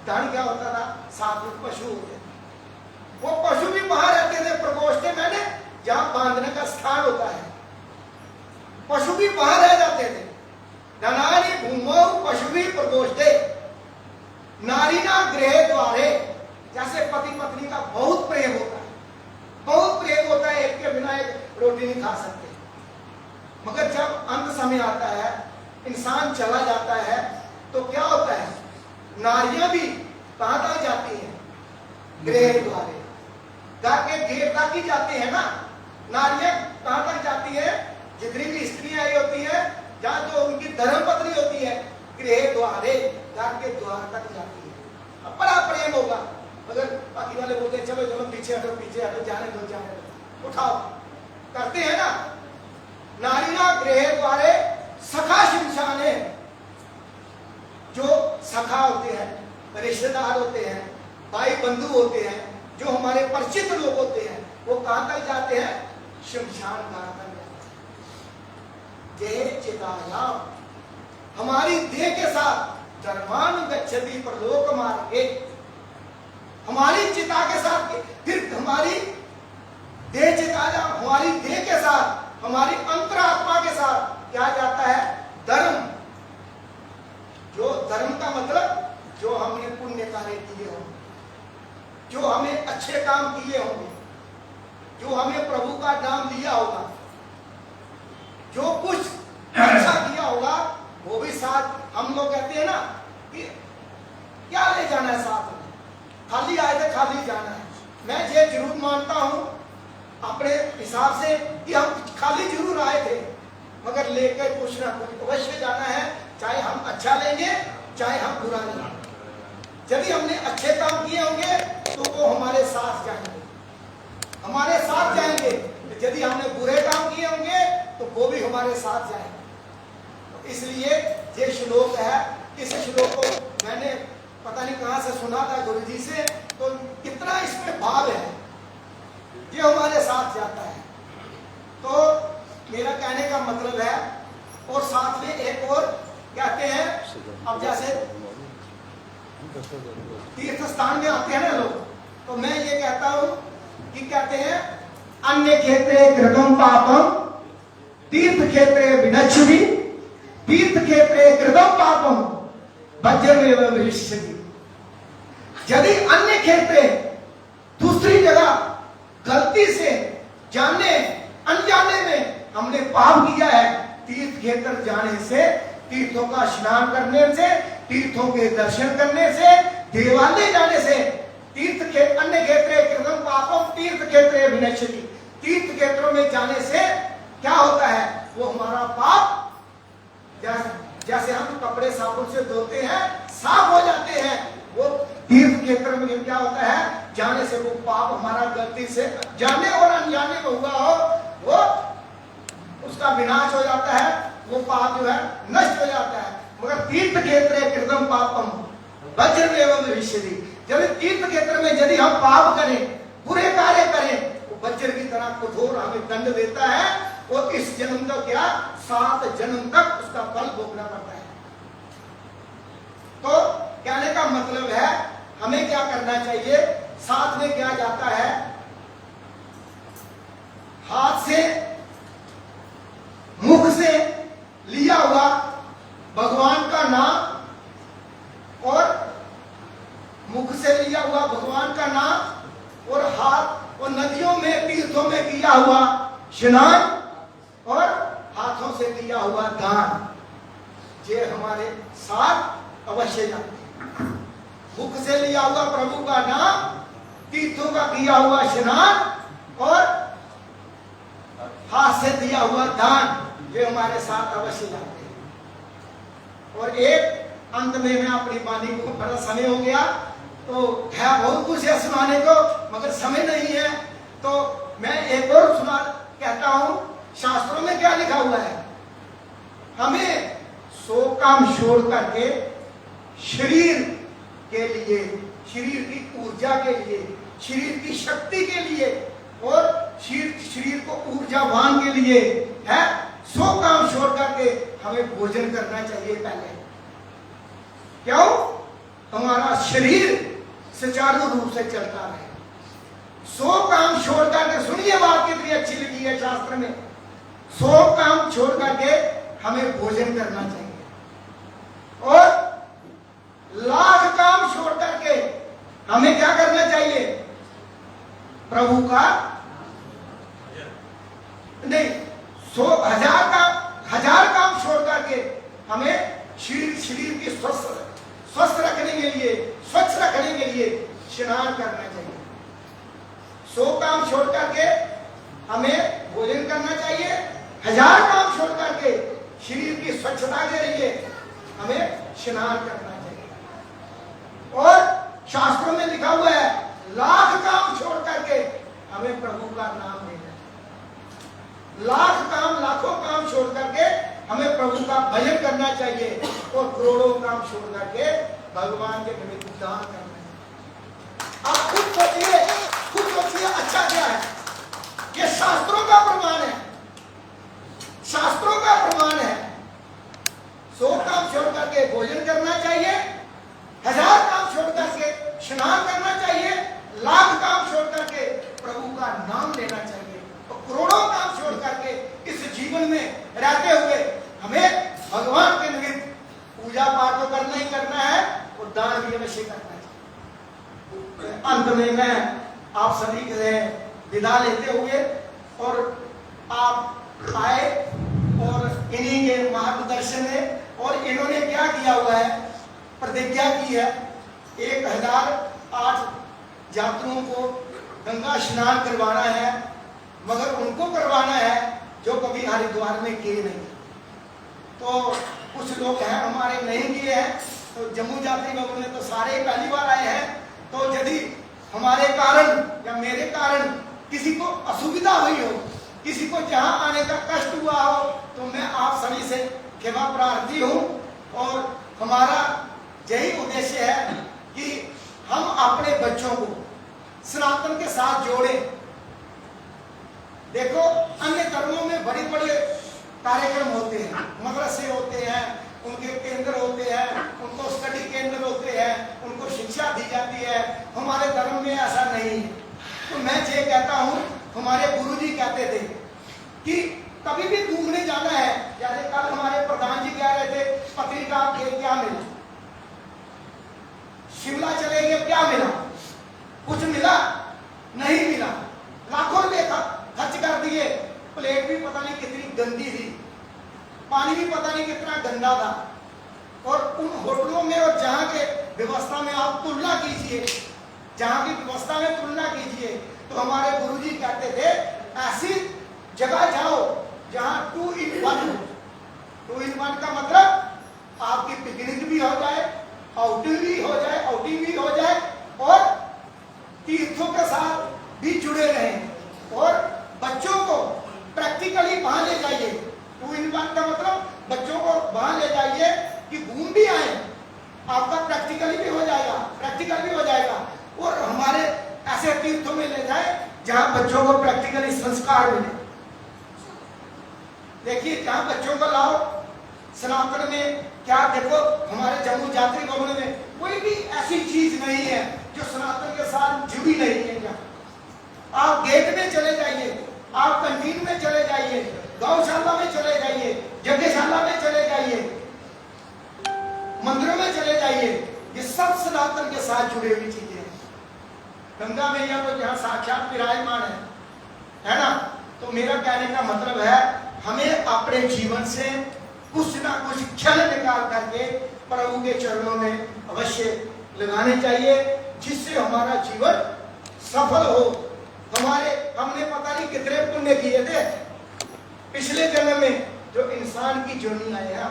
धन क्या होता था, साथ में पशु होते थे, वो पशु भी वहां रहते थे प्रकोष्ठे, मैंने जहां बांधने का स्थान होता है, पशु भी वहां रह जाते थे। धनानि भूमौ पशुभिः प्रकोष्ठे, नारीना गृह द्वारे। जैसे पति पत्नी का बहुत प्रेम होता है, बहुत प्रेम होता है, एक के बिना एक रोटी नहीं खा सकते। मगर जब अंत समय आता है, इंसान चला जाता है, तो क्या होता है, नारियां भी कहां तक जाती हैं, गृह द्वारे, घर के गेट तक ही जाती है ना। नारियां कहां तक जाती है, जितनी भी स्त्रियां आई होती है, जहां जो उनकी धर्मपत्नी होती है, गृह द्वारे, घर के द्वार तक जाती है। अब बड़ा प्रेम होगा, मगर बाकी वाले बोलते हैं चलो चलो पीछे हटो, पीछे हटो, जाने दो जाने दो, उठाओ, करते हैं ना। नारीना गृह द्वारे, सखा शमशाने, जो सखा होते हैं, रिश्तेदार होते हैं, भाई बंधु होते हैं, जो हमारे परिचित लोग होते हैं, वो कहां तक जाते हैं, शमशान घाट तक जाते हैं। देह चितायाम, हमारी देह के साथ धर्मान गच्छति परलोक मार्गे, हमारी चिता के साथ, फिर हमारी देह चितायाम, हमारी देह के साथ, हमारी अंतरात्मा के साथ क्या जाता है? धर्म। जो धर्म का मतलब जो हमने पुण्य कार्य किए होंगे, जो हमें अच्छे काम किए होंगे, जो हमें प्रभु का नाम लिया होगा, जो कुछ अच्छा किया होगा, वो भी साथ। हम लोग कहते हैं ना कि क्या ले जाना है साथ में, खाली आए थे खाली जाना है। मैं ये जरूर मानता हूं अपने हिसाब से कि हम खाली जरूर आए थे, मगर लेकर कुछ ना कुछ अवश्य जाना है, चाहे हम अच्छा लेंगे चाहे हम बुरा लेंगे। यदि हमने अच्छे काम किए होंगे तो वो हमारे साथ जाएंगे, हमारे साथ जाएंगे। यदि हमने बुरे काम किए होंगे तो वो भी हमारे साथ जाएंगे। तो इसलिए ये श्लोक है, इस श्लोक को मैंने पता नहीं कहां से सुना था गुरुजी से, तो कितना इसमें भाव है, ये हमारे साथ जाता है। तो मेरा कहने का मतलब है, और साथ में एक और कहते हैं, अब जैसे तीर्थ स्थान में आते हैं ना लोग, तो मैं ये कहता हूं कि कहते हैं अन्य क्षेत्रे कृतं पापम तीर्थ क्षेत्रे विनश्यति, तीर्थ क्षेत्रे कृतं पापम वज्रमेव विनश्यति। यदि अन्य क्षेत्रे दूसरी जगह गलती से जानने अनजाने में हमने पाप किया है, तीर्थ क्षेत्र जाने से, तीर्थों का स्नान करने से, तीर्थों के दर्शन करने से, देवालय जाने से, तीर्थ के अन्य क्षेत्रे कृतं पापम तीर्थ क्षेत्रे विनश्यति, तीर्थ क्षेत्रों में जाने से क्या होता है? वो हमारा पाप, जैसे हम कपड़े साबुन से धोते हैं साफ हो जाते हैं, वो तीर्थ क्षेत्र में क्या होता है? जाने से वो पाप हमारा गलती से जाने और अनजाने में हुआ हो, वो उसका विनाश हो जाता है, वो पाप जो है नष्ट हो जाता है। मगर तीर्थ क्षेत्र कृतं पापम वज्रमेव विनश्यति, यदि तीर्थ क्षेत्र में यदि हम पाप करें, बुरे कार्य करें, वो वज्र की तरह कठोर हमें दंड देता है, और इस जन्म तक क्या 7 जन्म तक उसका फल भोगना पड़ता है। तो कहने का मतलब है हमें क्या करना चाहिए? साथ में क्या जाता है? हाथ से मुख से लिया हुआ भगवान का नाम, और मुख से लिया हुआ भगवान का नाम, और हाथ और नदियों में तीर्थों में किया हुआ स्नान, और हाथों से किया हुआ दान, ये हमारे साथ अवश्य जाते हैं। मुख से लिया हुआ प्रभु का नाम, तीर्थों का किया हुआ स्नान, और हाथ से दिया हुआ दान, ये हमारे साथ अवश्य जाते हैं। और एक अंत में मैं अपनी वाणी को, बड़ा समय हो गया तो है बहुत कुछ है सुनाने को, मगर समय नहीं है, तो मैं एक और सुना कहता हूं। शास्त्रों में क्या लिखा हुआ है? हमें 100 काम छोड़ करके शरीर के लिए, शरीर की ऊर्जा के लिए, शरीर की शक्ति के लिए, और शरीर को ऊर्जावान के लिए है 100 काम छोड़ करके हमें भोजन करना चाहिए पहले। क्यों? हमारा शरीर सुचारू रूप से चलता रहे। 100 काम छोड़ करके, सुनिए बात कितनी अच्छी लिखी है शास्त्र में, 100 काम छोड़ करके हमें भोजन करना चाहिए, और लाख काम छोड़ करके हमें क्या करना चाहिए? प्रभु का नहीं, 1000 काम छोड़ करके हमें शरीर की स्वस्थ रखने के लिए, स्वच्छ रखने के लिए स्नान करना चाहिए। 100 काम छोड़ करके हमें भोजन करना चाहिए, 1000 काम छोड़ करके शरीर की स्वच्छता के लिए हमें स्नान करना चाहिए। और शास्त्रों में लिखा हुआ है लाख काम छोड़ करके हमें प्रभु का नाम लेना चाहिए। लाखों काम छोड़ करके हमें प्रभु का भजन करना चाहिए, और करोड़ों काम छोड़ करके भगवान के निमित्त दान करना चाहिए। आप खुद सोचिए अच्छा क्या है? ये शास्त्रों का प्रमाण है, शास्त्रों का प्रमाण करके भोजन करना चाहिए, 1000 काम छोड़ करके स्नान करना चाहिए, लाख काम छोड़ करके प्रभु का नाम लेना चाहिए, और करोड़ों काम छोड़ करके इस जीवन में रहते हुए हमें भगवान के निमित्त पूजा पाठ तो करना ही करना है और दान भी अवश्य करना चाहिए। अंत में मैं आप सभी से विदा लेते हुए, और आप आए और इन्हीं के मार्गदर्शन है, और इन्होंने क्या किया हुआ है, प्रतिज्ञा की है 1008 यात्रियों को गंगा स्नान करवाना है, मगर उनको करवाना है जो कभी हरिद्वार में किए नहीं। तो कुछ लोग हैं हमारे नहीं किए हैं, तो जम्मू यात्री बाबू ने तो सारे ही पहली बार आए हैं। तो यदि हमारे कारण या मेरे कारण किसी को असुविधा हुई हो, किसी को जहां आने का कष्ट हुआ हो, तो मैं आप सभी से क्षमा प्रार्थी हूं। और हमारा यही उद्देश्य है कि हम अपने बच्चों को सनातन के साथ जोड़ें। देखो अन्य धर्मों में बड़े बड़े कार्यक्रम होते हैं, मदरसे होते हैं, उनके केंद्र होते हैं, उनको स्टडी केंद्र होते हैं, उनको शिक्षा दी जाती है। हमारे धर्म में ऐसा नहीं है। तो मैं ये कहता हूँ, हमारे गुरुजी कहते थे कि कभी भी घूमने जाना है, जैसे कल हमारे प्रधान जी कह रहे थे पत्रिका के क्या मिला, शिमला चले गए क्या मिला, कुछ मिला नहीं मिला, लाखों रुपए खर्च कर दिए, प्लेट भी पता नहीं कितनी गंदी थी, पानी भी पता नहीं कितना गंदा था। और उन होटलों में और जहाँ के व्यवस्था में आप तुलना कीजिए, जहाँ की व्यवस्था में तुलना कीजिए, तो हमारे गुरुजी कहते थे ऐसी जगह जाओ जहाँ 2 in 1 हो। 2 in 1 का मतलब आपकी पिकनिक भी हो जाए, आउटिंग भी हो जाए और तीर्थों के साथ भी जुड़े रहें, और बच्चों को प्रैक्टिकली वहां ले जाइए। 2 in 1 का मतलब बच्चों को वहां ले जाइए कि घूम भी आए, आपका प्रैक्टिकल भी हो जाएगा। और हमारे ऐसे तीर्थों में ले जाए जहां बच्चों को प्रैक्टिकली संस्कार मिले। देखिए जहां बच्चों को लाओ सनातन में, क्या देखो हमारे जम्मू यात्री भवन में कोई भी ऐसी चीज नहीं है जो सनातन के साथ जुड़ी नहीं है। आप गेट में चले जाइए, आप कैंटीन में चले जाइए, गौशाला में चले जाइए, यज्ञशाला में चले जाइए, मंदिरों में चले जाइए, ये सब सनातन के साथ जुड़ी हुई चीजें हैं। गंगा मैया तो जहाँ साक्षात विराजमान है ना। तो मेरा कहने का मतलब है हमें अपने जीवन से कुछ ना कुछ क्षण निकाल करके प्रभु के चरणों में अवश्य लगाने चाहिए, जिससे हमारा जीवन सफल हो। हमने पता नहीं कितने पुण्य किए थे पिछले जन्म में, जो इंसान की जोनी आए हैं।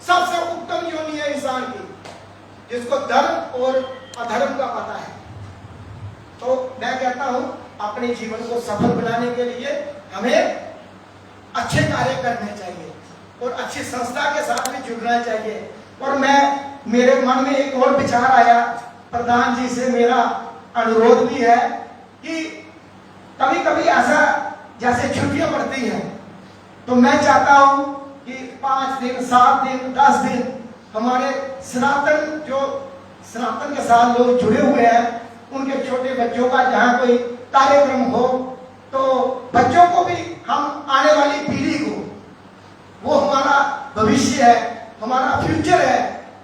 सबसे उत्तम जोनी है इंसान की, जिसको धर्म और अधर्म का पता है। तो मैं कहता हूं अपने जीवन को सफल बनाने के लिए हमें अच्छे कार्य करने चाहिए और अच्छी संस्था के साथ भी जुड़ना चाहिए। और मेरे मन में एक और विचार आया, प्रधान जी से मेरा अनुरोध भी है कि कभी कभी ऐसा जैसे छुट्टियां पड़ती हैं, तो मैं चाहता हूं कि 5 दिन 7 दिन 10 दिन हमारे सनातन के साथ लोग जुड़े हुए हैं, उनके छोटे बच्चों का जहां कोई कार्यक्रम हो, तो बच्चों को भी हम आने वाली पीढ़ी को, वो हमारा भविष्य है, हमारा फ्यूचर है,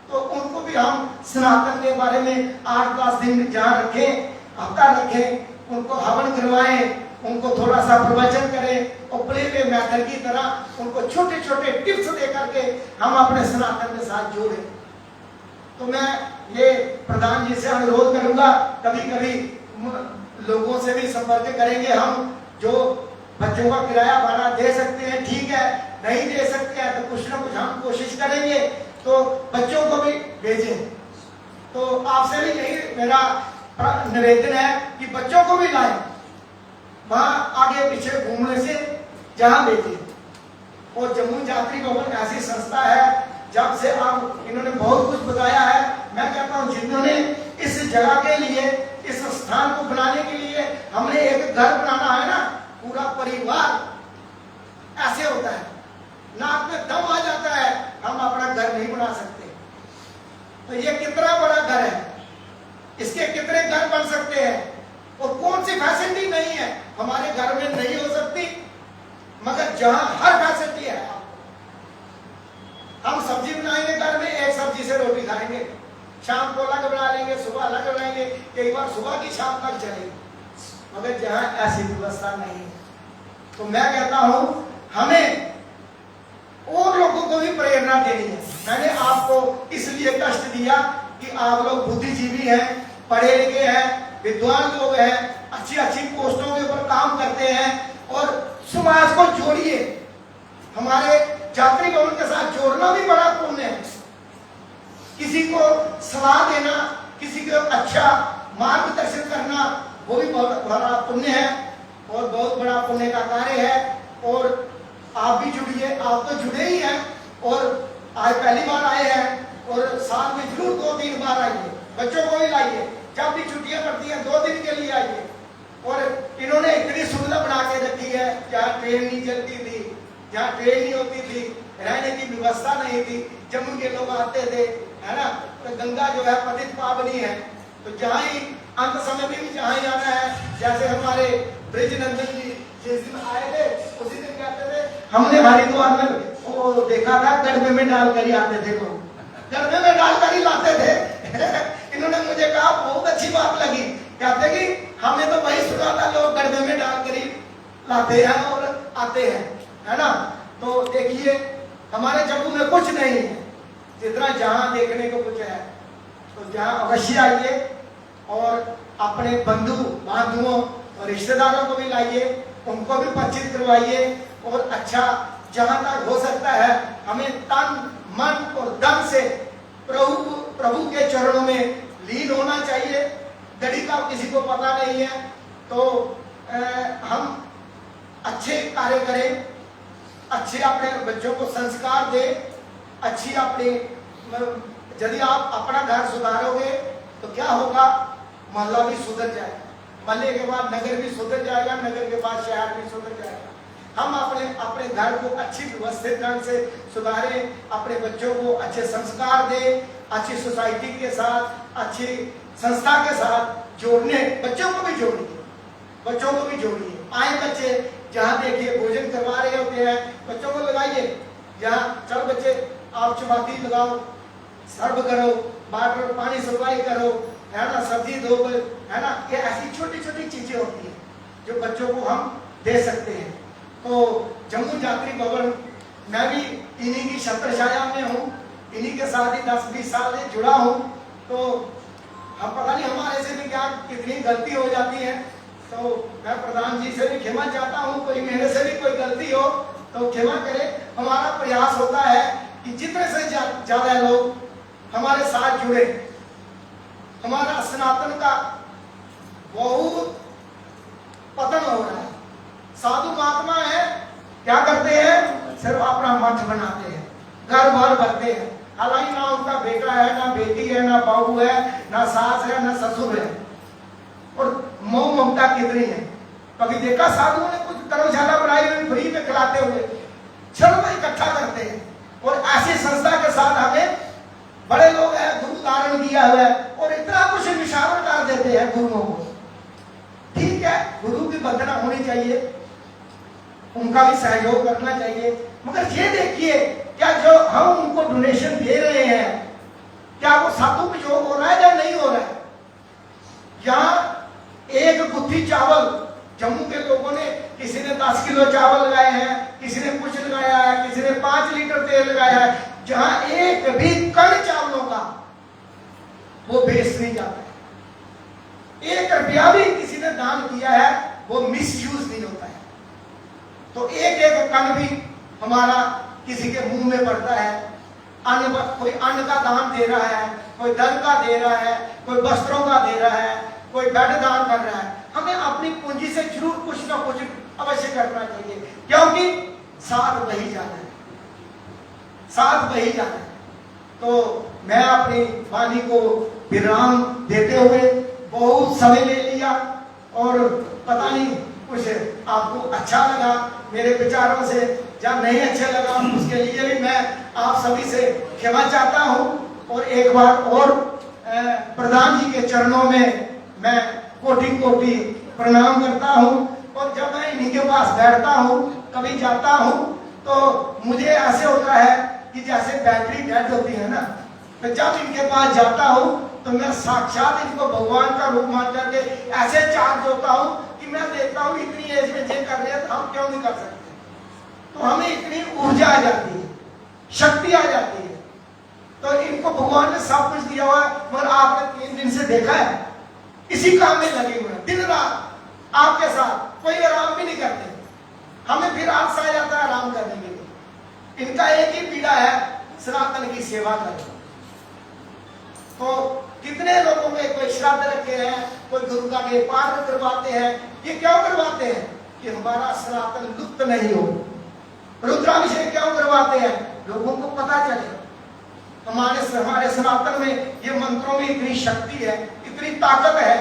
तो उनको भी हम सनातन के बारे में 8-10 दिन जहाँ रखें, हफ्ता रखें, उनको हवन करवाएं, उनको थोड़ा सा प्रवचन करें और प्ले वे मेथड की तरह उनको छोटे छोटे टिप्स दे करके हम अपने सनातन के साथ जोड़ें। तो मैं ये प्रधान जी से अनुरोध करूंगा, कभी कभी लोगों से भी संपर्क करेंगे हम, जो बच्चों का किराया भाड़ा दे सकते हैं ठीक है, नहीं दे सकते हैं तो कुछ ना कुछ हम कोशिश करेंगे, तो बच्चों को भी भेजें। तो आपसे भी यही मेरा निवेदन है कि बच्चों को भी लाएं, वहां आगे पीछे घूमने से जहां भेजें। और जम्मू यात्री भवन ऐसी संस्था है, जब से आप इन्होंने बहुत कुछ बताया है, मैं कहता हूं जिन्होंने इस जगह के लिए, इस स्थान को बनाने के लिए हमने एक घर बनाना है ना, पूरा परिवार ऐसे होता है, नाक में दम आ जाता है हम अपना घर नहीं बना सकते। तो ये कितना बड़ा घर है, इसके कितने घर बन सकते हैं, और कौन सी फैसिलिटी नहीं है हमारे घर में नहीं हो सकती, मगर जहां हर फैसिलिटी है। हम सब्जी बनाएंगे घर में, एक सब्जी से रोटी खाएंगे, शाम को अलग बना लेंगे, सुबह अलग बनाएंगे, कई बार सुबह की शाम तक चलेगी, मगर जहां ऐसी व्यवस्था नहीं है। तो मैं कहता हूं हमें और लोगों को भी प्रेरणा देनी है। मैंने आपको इसलिए कष्ट दिया कि आप लोग बुद्धिजीवी हैं, पढ़े लिखे हैं, विद्वान लोग हैं, अच्छी अच्छी पोस्टों के ऊपर काम करते हैं, और समाज को जोड़िए। हमारे जात्री भवन के साथ जोड़ना भी बड़ा पुण्य है। किसी को सलाह देना, किसी को अच्छा मार्गदर्शन करना, वो भी बहुत बड़ा पुण्य है और बहुत बड़ा पुण्य का कार्य है। और आप भी जुड़िए, आप तो जुड़े ही हैं, और आज पहली बार आए हैं, और साल में जरूर 2-3 बार आइए, बच्चों को भी लाइए, जब भी छुट्टियां पड़ती हैं 2 दिन के लिए आइए। और इन्होंने इतनी सुविधा बना के रखी है, जहाँ ट्रेन नहीं चलती थी, जहाँ ट्रेन नहीं होती थी, रहने की व्यवस्था नहीं थी, जम्मू के लोग आते थे, है ना। तो गंगा जो है पतित पावनी है, तो जहाँ ही अंत समय में भी जहाँ ही आना है, जैसे हमारे ब्रिजनंदन जी जिस दिन आए थे उसी दिन कहते थे हमने हरिद्वार में वो देखा था, गड़बे में डाल कर ही आते थे लोग, गड़बे में डाल कर ही लाते थे। इन्होंने मुझे कहा बहुत अच्छी बात लगी, कहते कि हमें तो वही सुना था, लोग गड़बे में डाल कर ही लाते हैं और आते हैं, है ना। तो देखिए हमारे जम्मू में कुछ नहीं है, जितना जहां देखने को कुछ है, तो जहां अवश्य आइए और अपने बंधु बांधुओं और रिश्तेदारों को भी लाइए, उनको भी परिचित करवाइए, और अच्छा जहां तक हो सकता है हमें तन मन और धन से प्रभु के चरणों में लीन होना चाहिए। घड़ी का किसी को पता नहीं है, तो हम अच्छे कार्य करें, अच्छे अपने बच्चों को संस्कार दे, अच्छी अपनी, यदि आप अपना घर सुधारोगे तो क्या होगा, मोहल्ला भी सुधर जाएगा, मोहल्ले के बाद नगर भी सुधर जाएगा, नगर के बाद शहर भी सुधर जाएगा। हम अपने घर को अच्छी व्यवस्थित ढंग से सुधारें, अपने बच्चों को अच्छे संस्कार दें, अच्छी सोसाइटी के साथ, अच्छी संस्था के साथ जोड़ने, बच्चों को भी जोड़िए, बच्चों को भी जोड़िए। आए बच्चे जहाँ देखिए भोजन करवा रहे होते हैं, बच्चों को लगाइए, जहाँ चल बच्चे आप चपाती लगाओ, सर्व करो, वाटर पानी सप्लाई करो, है ना, सब्जी दो, है ना। ये ऐसी छोटी छोटी चीजें होती है जो बच्चों को हम दे सकते हैं। तो जम्मू जात्री भवन मैं भी इन्हीं की छत्र छाया में हूँ, इन्हीं के साथ ही 10-20 साल से जुड़ा हूँ। तो हम पता नहीं हमारे से भी क्या कितनी गलती हो जाती है, तो मैं प्रधान जी से भी क्षमा चाहता हूँ, कोई मेरे से भी कोई गलती हो तो क्षमा करें। हमारा प्रयास होता है कि जितने से ज्यादा लोग हमारे साथ जुड़े। हमारा सनातन का बहुत पतन हो रहा है। साधु महात्मा है, क्या करते हैं, सिर्फ अपना मठ बनाते हैं, घर भर भरते हैं, हालांकि ना उनका बेटा है, ना बेटी है, ना बहू है, ना सास है, ना ससुर है, और मोह ममता कितनी है। कभी देखा साधुओं ने कुछ धर्मशाला बनाई हुई फ्री में खिलाते हुए? चलो इकट्ठा करते हैं, और ऐसी संस्था के साथ हमें बड़े लोग हैं, गुरु धारण किया हुआ है, और इतना कुछ निशावर कर देते हैं गुरुओं को। ठीक है, गुरु की वंदना होनी चाहिए, उनका भी सहयोग करना चाहिए, मगर ये देखिए क्या जो हम उनको डोनेशन दे रहे हैं, क्या वो सदुपयोग हो रहा है या नहीं हो रहा है? यहाँ एक गुत्थी चावल जम्मू के लोगों ने, किसी ने 10 किलो चावल लगाए हैं, किसी ने कुछ लगाया है, किसी ने 5 लीटर तेल लगाया है, जहां एक भी कण चावलों का वो वेस्ट नहीं जाता है। 1 रुपया भी किसी ने दान किया है वो मिसयूज नहीं होता है। तो एक एक कण भी हमारा किसी के मुंह में पड़ता है। अन्न, कोई अन्न का दान दे रहा है, कोई धन का दे रहा है, कोई वस्त्रों का दे रहा है, कोई बेड दान कर रहा है। हमें अपनी पूंजी से जरूर कुछ ना कुछ अवश्य करना चाहिए, क्योंकि साथ वही जाना है, साथ वही जाना है। तो मैं अपनी वाणी को विराम देते हुए बहुत समय ले लिया, और पता नहीं कुछ आपको अच्छा लगा मेरे विचारों से या नहीं अच्छा लगा, उसके लिए भी मैं आप सभी से क्षमा चाहता हूँ। और एक बार और प्रधान जी के चरणों में मैं कोटि कोटि प्रणाम करता हूँ। और जब मैं इन्हीं के पास बैठता हूँ, कभी जाता हूँ, तो मुझे ऐसे होता है कि जैसे बैटरी डेड होती है ना, मैं जब इनके पास जाता हूँ तो मैं साक्षात इनको भगवान का रूप मान करके ऐसे चार्ज होता हूँ कि मैं देखता हूँ इतनी एज में ये कर रहे हैं तो हम क्यों नहीं कर सकते। तो हमें इतनी ऊर्जा आ जाती है, शक्ति आ जाती है। तो इनको भगवान ने सब कुछ दिया हुआ है, मगर आपने 3 दिन से देखा है इसी काम में लगे हुए हैं, दिन रात आपके साथ, कोई आराम भी नहीं करते। हमें फिर आलस आ जाता है आराम करने के लिए। इनका एक ही पीड़ा है, सनातन की सेवा करें। तो कितने लोगों में कोई श्राद्ध रखे हैं, कोई गुरु का के पाठ करवाते हैं। ये क्यों करवाते हैं? कि हमारा सनातन लुप्त नहीं हो। रुद्राभिषेक क्यों करवाते हैं? लोगों को पता चले हमारे सनातन में ये मंत्रों में इतनी शक्ति है, इतनी ताकत है,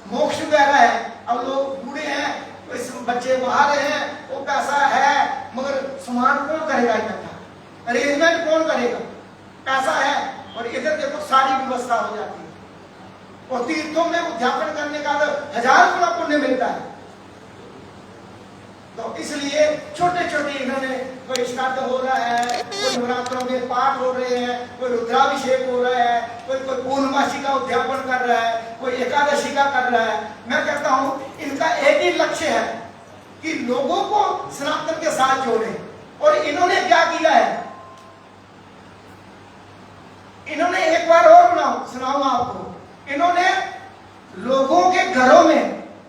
मोक्ष वगैरह है। अब लोग बूढ़े हैं, कोई बच्चे बाहर हैं, वो पैसा है, मगर सामान कौन करेगा इकट्ठा, अरेंजमेंट कौन करेगा? पैसा है और इधर देखो सारी व्यवस्था हो जाती है। और तीर्थों में उद्यापन करने का 1000 गुना पुण्य मिलता है। तो इसलिए छोटे छोटे इन्होंने, कोई श्राद्ध हो रहा है, कोई नवरात्रों के पाठ हो रहे हैं, कोई रुद्राभिषेक हो रहा है, कोई पूर्णमासी का उद्यापन कर रहा है, कोई एकादशी का कर रहा है। मैं कहता हूँ इनका एक ही लक्ष्य है कि लोगों को सनातन के साथ जोड़े। और इन्होंने क्या किया है, इन्होंने एक बार और सुनाऊं आपको, इन्होंने लोगों के घरों में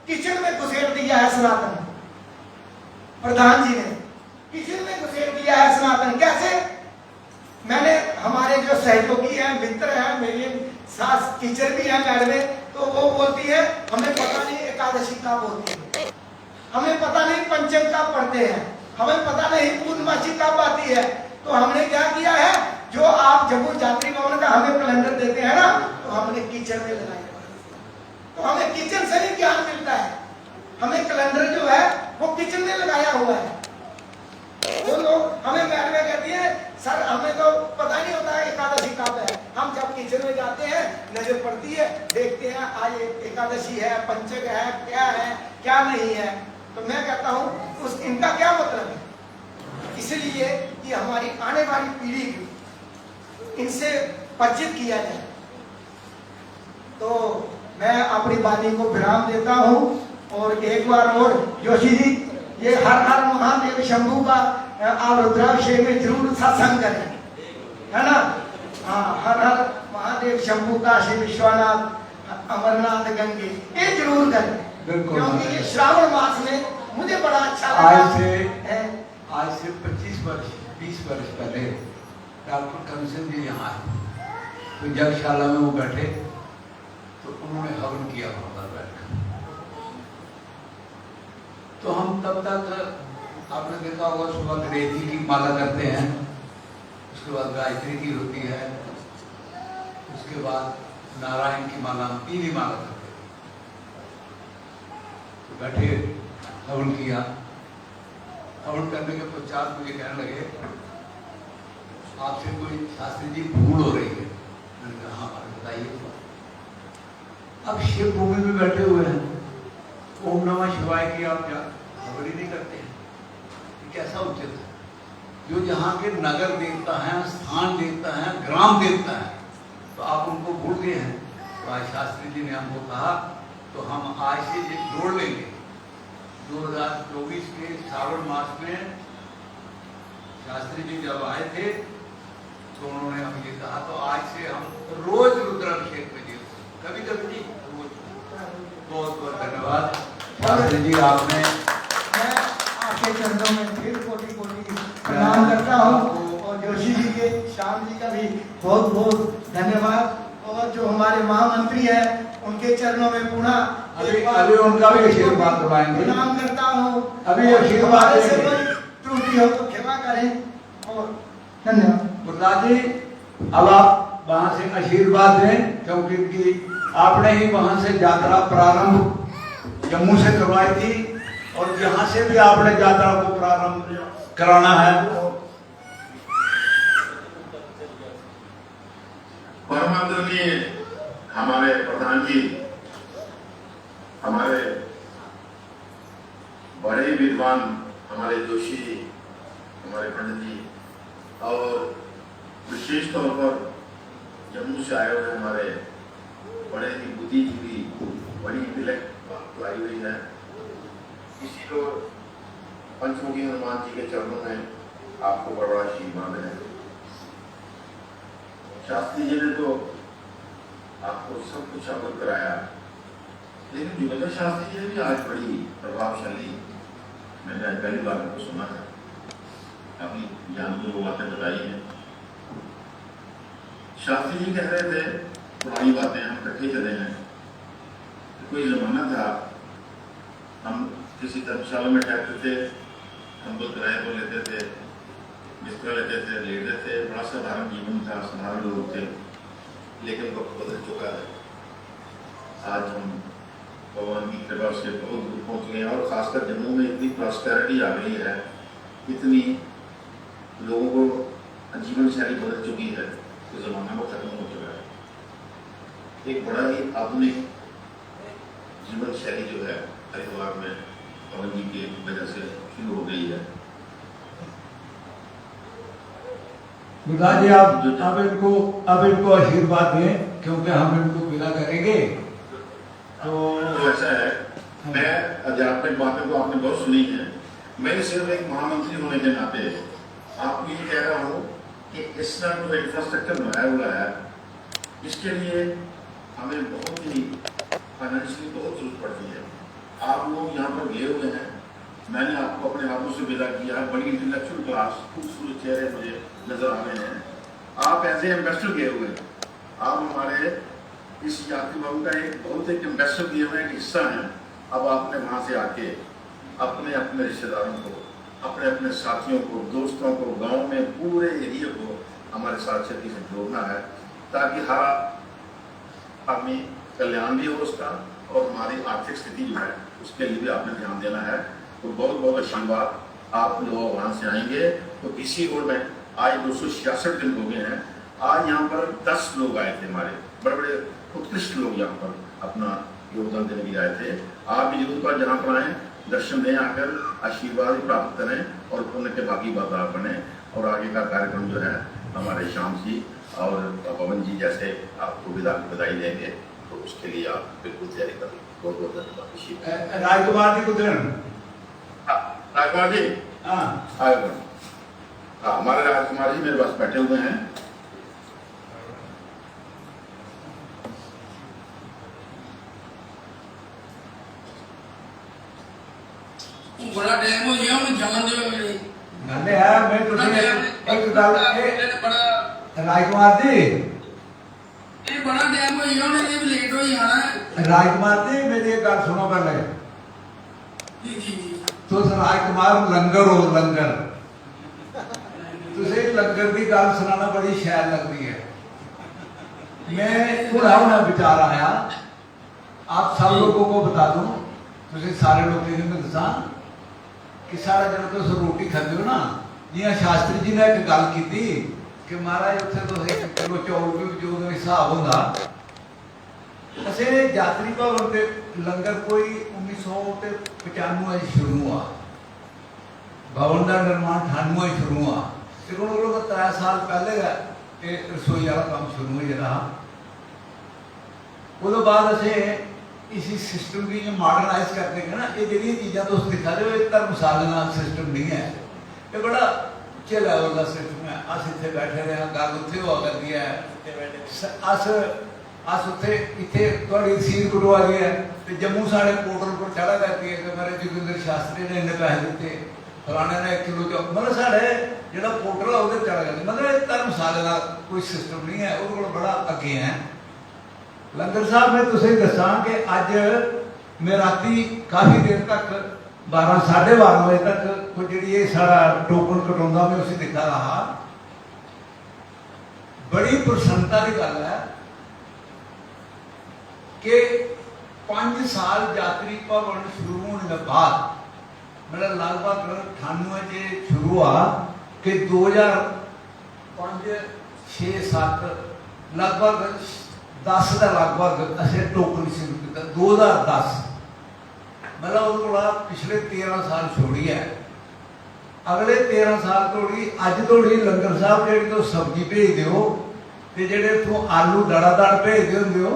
किचन में घुसेड़ दिया है सनातन। प्रधान जी ने किचन में घुसेड़ दिया है सनातन। कैसे? मैंने, हमारे जो सहयोगी हैं, मित्र हैं, मेरी सास टीचर भी है मैडम, तो वो बोलती है हमें पता नहीं एकादशी कब होती है, हमें पता नहीं पंचम कब पढ़ते हैं, हमें पता नहीं पूर्णमासी कब आती है। तो हमने क्या किया है, जो आप जम्मू यात्री भवन का हमें कैलेंडर देते हैं ना, तो हमने किचन में लगाया। तो हमें किचन से ही ज्ञान मिलता है। हमें कैलेंडर जो है वो किचन में लगाया हुआ है। वो लोग हमें मैडम कहती है सर हमें तो पता नहीं होता है एकादशी कब है। हम जब किचन में जाते हैं, नजर पड़ती है, देखते हैं आज एकादशी है, पंचक है, क्या नहीं है। तो मैं कहता हूँ उस इनका क्या मतलब है? इसलिए कि हमारी आने वाली पीढ़ी को इनसे परिचित किया जाए। तो मैं अपनी वाणी को विराम देता हूँ। और एक बार और जोशी जी, ये हर हर महादेव शंभू का आप रुद्राभिषेक में जरूर सत्संग करें, है ना? हाँ, हर हर महादेव शंभू, काशी विश्वनाथ, अमरनाथ, गंगे, ये जरूर करें। क्योंकि ये श्रावण मास में मुझे बड़ा अच्छा लगा। आज से 20 वर्ष पहले डॉक्टर कमिशन जी यहाँ आए, तो यज्ञशाला में वो बैठे, तो उन्होंने हवन किया वहां पर बैठकर। तो हम तब तक, आपने देखा होगा, सुबह गणेश जी की माला करते हैं, उसके बाद गायत्री की होती है, उसके बाद नारायण की माला, 3 ही माला करते हैं। तो बैठे, हवन किया। हवन करने के पश्चात मुझे कहने लगे आपसे कोई शास्त्री जी भूल हो रही है। मैंने कहा हाँ बताइए। अब शिव भूमि में बैठे हुए हैं, ओम नमः शिवाय की आप खबर ही नहीं करते हैं, कैसा उचित है? जो जहाँ के नगर देवता हैं, स्थान देवता हैं, ग्राम देवता हैं, तो आप उनको भूल गए हैं। तो आज शास्त्री जी ने हमको कहा, तो हम आज से जोड़ लेंगे। 2024 के श्रावण मास में शास्त्री जी जब आए थे, तो उन्होंने हमें ये कहा, तो आज से हम रोज रुद्राभिषेक में जीते, कभी कभी नहीं, रोज। बहुत बहुत धन्यवाद शास्त्री जी, आपने। मैं आपके चरणों में फिर कोटि कोटि प्रणाम करता हूँ। और जोशी जी के, श्याम जी का भी बहुत बहुत धन्यवाद। और जो हमारे महामंत्री हैं, उनके चरणों में पुनः अभी उनका भी आशीर्वाद दिलाएंगे। प्रणाम करता हूँ। अभी आशीर्वाद से कोई त्रुटि हो तो क्षमा करें। और धन्यवाद। प्रहलाद जी, अब आप वहां से आशीर्वाद दें, क्योंकि आपने ही वहां से यात्रा प्रारंभ जम्मू से करवाई थी और यहाँ से भी आपने यात्रा को प्रारंभ कराना है। परम आदरणीय हमारे प्रधान जी, हमारे बड़े विद्वान हमारे जोशी जी, हमारे पंडित जी, और विशेष तौर पर जम्मू से आए हुए हमारे बड़े ही बुद्धिजीवी, बड़ी इंटेलेक्ट लाई हुई है, इसी को पंचमुखी हनुमान जी के चरणों में आपको बड़ा बड़ा आशीर्वाद है। शास्त्री जी ने तो आपको सब कुछ अवगत कराया, लेकिन जुगेंद्र शास्त्री जी ने भी आज बड़ी प्रभावशाली, मैंने आज पहली बार उनको सुना है, अपनी जानकारी वो बातें बताई हैं। शास्त्री जी कह रहे थे पुरानी बातें, हम इकट्ठे चले हैं। कोई जमाना था हम किसी धर्मशाला में ठहरते थे, हम लोग किराए को लेते थे, बिस्तर लेते थे, लेटते थे, बड़ा साधारण जीवन था, साधारण लोग थे, लेकिन वक्त बदल चुका है। आज हम भगवान की कृपा से बहुत दूर पहुँच गए हैं और खासकर जम्मू में इतनी प्रॉस्पेरिटी आ गई है, इतनी लोगों को जीवन शैली बदल चुकी है, तो जमाना वो खत्म हो चुका है। एक बड़ा ही आधुनिक जीवन शैली जो है हरिद्वार में पवन जी की वजह से शुरू हो गई है। गुरुदास जी आप अब इनको आशीर्वाद दें, क्योंकि हम इनको विदा करेंगे। तो ऐसा है, मैं आध्यात्मिक बातें तो आपने बहुत सुनी है, मैं सिर्फ एक महामंत्री होने के नाते आपको ये कह रहा हूँ कि इस तरह जो इंफ्रास्ट्रक्चर बनाया हुआ है, इसके लिए हमें बहुत ही फाइनेंशियली बहुत जरूरत पड़ती है। आप लोग यहाँ पर गए हुए हैं, मैंने आपको अपने हाथों से विदा किया है, बड़ी इंटेलेक्चुअल क्लास, खूबसूरत चेहरे मुझे नजर आ रहे हैं। आप एज ए एम्बेसडर गए हुए हैं, आप हमारे इस यात्री बाबू का एक बहुत एक एम्बेसडर दिए हुए एक हिस्सा है। अब आपने वहाँ से आके अपने अपने रिश्तेदारों को, अपने अपने साथियों को, दोस्तों को, गांव में पूरे एरिया को हमारे साथ छत्ती से जोड़ना है, ताकि हर आदमी कल्याण भी हो उसका, और हमारी आर्थिक स्थिति जो है उसके लिए भी आपने ध्यान देना है। तो बहुत बहुत आशीर्वाद। आप लोग वहाँ से आएंगे तो इसी रोड में आज 266 दिन हो गए हैं। आज यहाँ पर 10 लोग आए थे, हमारे बड़े बड़े उत्कृष्ट लोग यहाँ पर अपना योगदान देने भी आए थे। आप भी जरूर पर जहाँ पर आए दर्शन दें, आकर आशीर्वाद प्राप्त करें और पुण्य के बाकी बाजार बने। और आगे का कार्यक्रम जो है हमारे श्याम जी और पवन जी जैसे आपको बधाई देंगे, तो उसके लिए आप बिल्कुल तैयारी करें। बहुत बहुत धन्यवाद। राजकुमार जी को दें। राजकुमार जी, हाँ हमारे राजकुमार जी मेरे पास बैठे हुए हैं। बड़ा टाइम हो गया, मैं जान दे मेरे गल है, मैं तुझे एक गल राजकुमार जी, ये बड़ा टाइम हो गया, मैं ये लेट हो जाना है। राजकुमार जी मेरी एक गल सुनो पहले। जी जी जी, तुस राजकुमार लंगर हो, लंगर तुझे लंगर की गल सुनाना बड़ी शैल लगती है। मैं थोड़ा विचार आया, आप सब लोगों को बता दूं, तुझे सारे लोगों को दसा कि सारा जब तुम रोटी खाते हो ना, जियां शास्त्री जी ने एक गल की थी कि महाराज उत्थे तो 1 किलो चौल भी जो हिसाब होंदा। असे यात्री भवन के लंगर कोई 1995 शुरू हुआ, भवन का निर्माण 98 शुरू हुआ, फिर उन्होंने 3 साल पहले रसोई वाला काम शुरू हो रहा। उसके बाद असे इसी सिस्टम की जो मॉडर्नाइज करते हैं ना, ये जी चीज़ा तुम दिखा रहे हो, ये धर्मशाला सिस्टम नहीं है, ये बड़ा उच्चे लैवल का सिस्टम है। अस इतने बैठे रहे, गल उत्थे हुआ करती है, अस उत्थे इतने थोड़ी रसीद कटवा रही है, तो जम्मू साढ़े पोर्टल पर चढ़ा करती है कि मेरे जोगिंदर शास्त्री ने इन्ने पैसे दिते, फलाने ने 1 किलो चौल, मतलब साढ़े जो पोर्टल है वो चढ़ा करती, मतलब धर्मशाले का कोई सिस्टम नहीं है, वो बड़ा अगे है। लंगर साहब मैं तुझे दसा कि अज मैं राती काफ़ी देर तक 12 साढ़े 12 बजे तक कोई जी सारा टोकन कटाउंदा मैं उसे दिखा रहा। बड़ी प्रसन्नता की गल है कि 5 साल यात्री भवन शुरू होने के बाद मेरा लगभग 98 से शुरू हुआ कि 2005 6 7 लगभग 10 का लगभग असं टोकन शुरू किया 2010 मतलब वो पिछले 13 साल छोड़ी है अगले 13 साल तोड़ी अज तोड़ी लंगर साहब जी तो सब्जी भेज दो तो जेडे तू आलू दड़ादड़ भेजते होंगे हो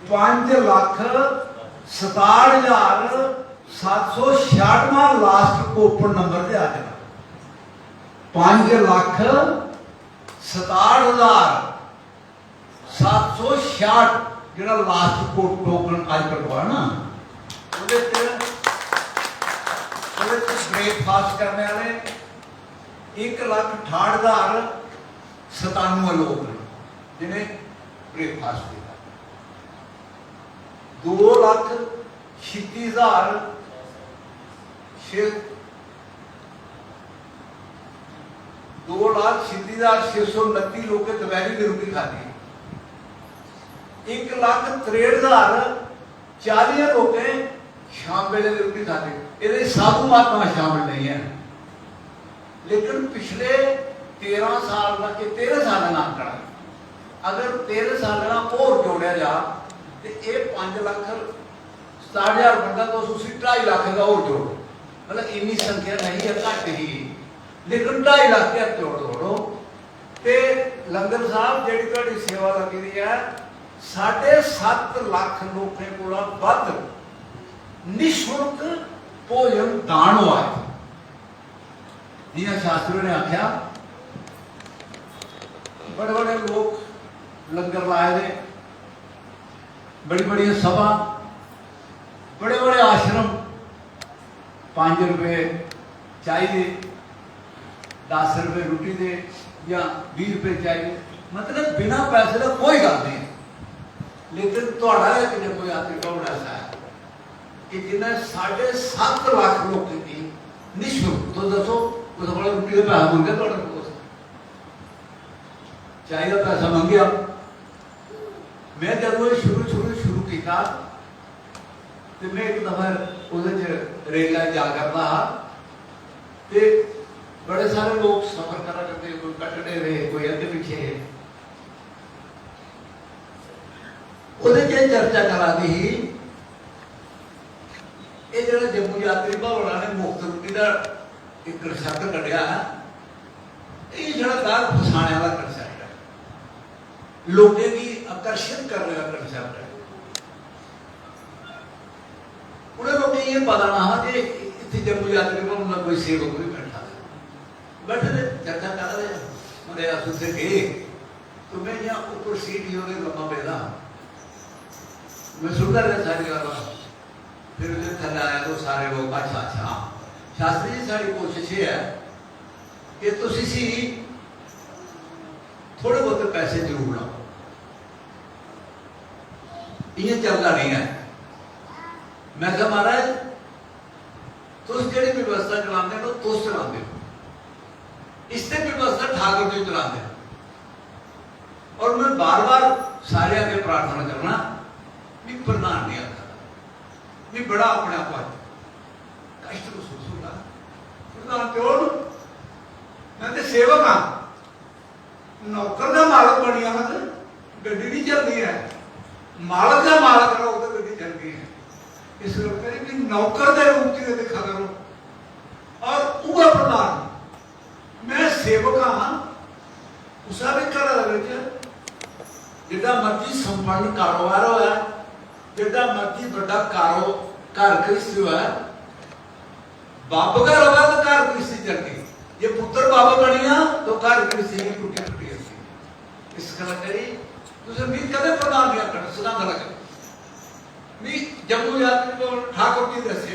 5,67,766वां लास्ट ओपन नंबर से आ जाना 5,67,766 जो लास्ट टोकन अज कटवा ना ब्रेकफास्ट करने वाले 1,68,97 लोग जिन्हें ब्रेकफास्ट किया 2,36,629 लोग दोपहरी की रोटी खाती 1,63,040 लोग शाम वेले की रोटी खाती ये साधु महात्मा शामिल नहीं है लेकिन पिछले 13 साल का 13 साल का आंकड़ा अगर 13 साल का और जोड़िया जा तो ये 5,67,000 बनता तो उसी 2.5 लाख का और जोड़ मतलब इन्नी संख्या नहीं है घट ही लेकिन 2.5 लाख का जोड़ जोड़ो तो लंगर साहब जी थोड़ी सेवा लगी रही है 7.5 लाख लोगों को वध निःशुल्क भोजन दान हुआ है जिन्हें शास्त्रियों ने आख्या बड़े बड़े लोग लंगर लाए थे बड़ी बड़ी सभा बड़े बड़े आश्रम 5 रुपए चाहिए 10 रुपए रोटी दे या 20 रुपए चाहिए मतलब बिना पैसे का कोई गल नहीं लेकिन थोड़ा एक कोई यात्री कौन ऐसा है कि जिन्हें 7.5 लाख लोग की निःशुल्क तो दसो उस रोटी का पैसा मंगे थोड़े को चाहिए पैसा मंगया मैं जब वो शुरू किया तो मैं एक दफा रेला जा करता हाँ तो बड़े सारे लोग सफर करा करते कोई कटड़े रहे कोई अगे पीछे चर्चा करा दी ये जो जम्मू यात्री भवन ने मुफ्त रोटी का एक कंसैप्ट कढ़िया ये जो दाल फसाने वाला कंसैप्ट है लोगों की आकर्षित करने का कंसैप्ट है उन्हें लोग ये पता ना हा कि इतने जम्मू यात्री भवन में कोई सेवक भी बैठा चर्चा कर रहे मेरे से गए तो मैं यहाँ ऊपर सीट ही होगी लम्बा पेदा मैं सुनता रहा सारी गल फिर थले आया तो सारे लोग अच्छा अच्छा शास्त्री जी साड़ी कोशिश ये है कि तुसी थोड़े बहुत पैसे जरूर लाओ ये चलता नहीं है मैं कहा महाराज तुम जी व्यवस्था चलाते हो तुम चलाते हो इससे व्यवस्था ठाकुर जी चलाते हैं और मैं बार बार सारे आगे प्रार्थना करना भी प्रधान नहीं आता भी बड़ा अपने आप कष्ट महसूस होता प्रधान क्यों मैं तो सेवक हाँ नौकर का मालक बनिया मैं तो गड्डी नहीं चलती है मालक का मालक है वो तो गड्डी चलती है इस करके कि नौकर के रूप में देखा करो और वह प्रधान मैं सेवक हाँ उस घर जिदा मर्जी संपन्न कारोबार होया जिदा मर्जी बड़ा घर गृहस्थी होया बाप घर होगा तो घर गृहस्थी चल गई जे पुत्र बाप बनिया तो घर गृहस्थी की टूटी टूटी इस करके तुझे मीत कदे प्रदान नहीं कर सदा गलत मी जम्मू यात्री को ठाकुर जी दसे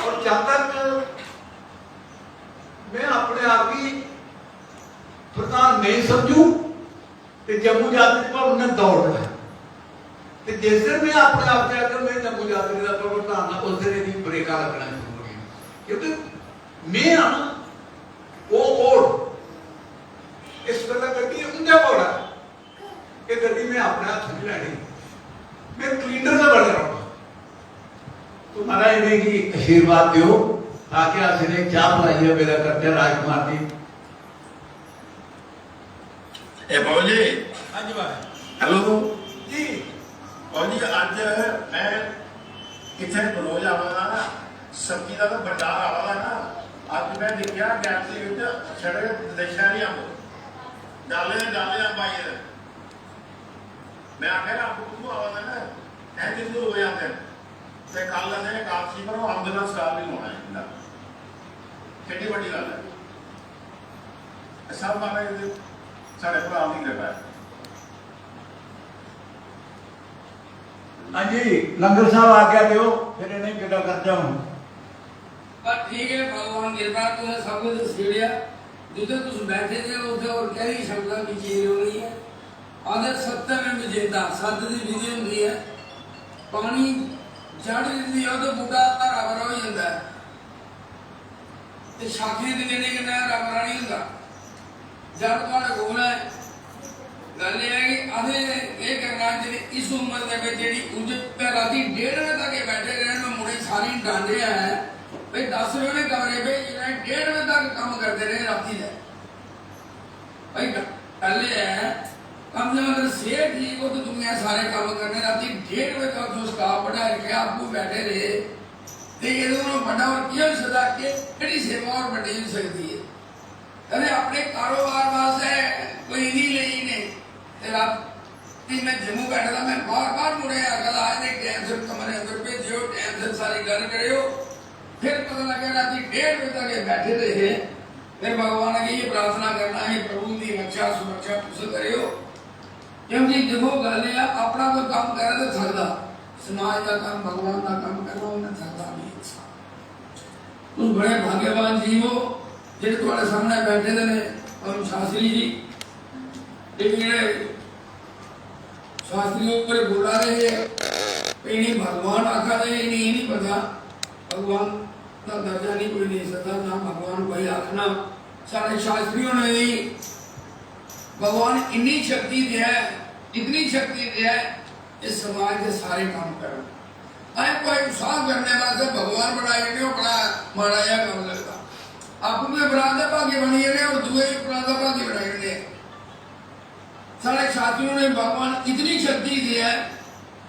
और जब तक मैं अपने आप ही प्रधान नहीं समझू तो जम्मू यात्री पर उन्हें दौड़ना है तो जिस दिन मैं अपने आप से आकर मैं जम्मू यात्री का प्रधान उस दिन ही ब्रेका लगना शुरू हो गया क्योंकि मैं आना वो ओढ़ इस वेला गड्डी उनका बोला कि गड्डी मैं अपने हाथ नहीं लैनी, मैं क्लीनर का बन रहा हूँ। तो महाराज ने की आशीर्वाद दो ताकि असने चाह पिलाई है मेरा कर्जा राजकुमार जी। बाबू जी हाँ जी भाई हेलो जी। बाबू जी अज मैं कितने रोज आवागा ना सब्जी का तो भंडार आवागा ना, अज मैं देखा गैस के छड़े दशहरी अंब डाले डाले अंब आई है। मैं आखिर अंब कितों आवागा ना ऐ कितों हो जाते हैं ते कल ने काफी पर अंब का स्टाल नहीं होना है। कितनी बड़ी गल है सब महाराज साढ़े भरा की कृपा है। हाँ जी लंगर साहब आज्ञा दो फिर इन्हें कितना कर्जा हूँ। पर ठीक है भगवान कृपा तुमने सब कुछ सीढ़िया जिधर तुम बैठे थे उसे और क्या ही शब्द की चीज हो रही है। आदर सत्य में विजेता सत्य की विजय होती है। पानी जड़ दी तो बूटा रबर हो जाता है शाखियां तो कहने कि रबर नहीं होता जड़ तुम्हारे कोल है। गल यह है कि असें ये करना चाहिए इस उम्र के जी उज रात 1:30 बजे तक बैठे रहे। मैं मुड़े सारी डांडे है भाई 10 बजे कमरे पे 1:30 बजे तक काम करते रहे राती है। भाई गल है कम से कम सेहत ठीक हो तो दुनिया सारे काम करने राती 1:30 बजे तक जो स्टाफ बढ़ा के आपको बैठे रहे तो ये बड़ा और क्या हो सकता कि सेवा और बड़ी हो सकती है। अरे अपने कारोबार वास्ते कोई नहीं ली ने मैं जम्मू बैठा था मैं बार बार मुड़े आकर आए टाइम से कमरे अंदर भेजो टाइम से सारी गल करो। फिर पता लगे रात 1:30 बजे तक बैठे रहे। फिर भगवान की ये प्रार्थना करना है प्रभु की रक्षा सुरक्षा तुम करो क्योंकि देखो गल है अपना कोई काम करे तो थकदा समाज का काम भगवान का काम करना उन्हें थकदा नहीं इंसान। तुम बड़े भाग्यवान जीव हो जो तुम्हारे सामने बैठे थे और शास्त्री जी शास्त्रियों पर बोला रहे इन्हीं भगवान आखा रहे इन्हीं नहीं पता भगवान का दर्जा नहीं कोई नहीं सकता ना भगवान कोई आखना। सारे शास्त्रियों ने भी भगवान इतनी शक्ति दिया है इतनी शक्ति दिया है इस समाज के सारे काम कर कोई उत्साह करने वाले भगवान बनाए बड़ा माड़ा या काम लगता आप में बरादा भाग्य बनी ने और दूसरे बरादा भाग्य बनाए। सारे साथियों ने भगवान इतनी शक्ति दी है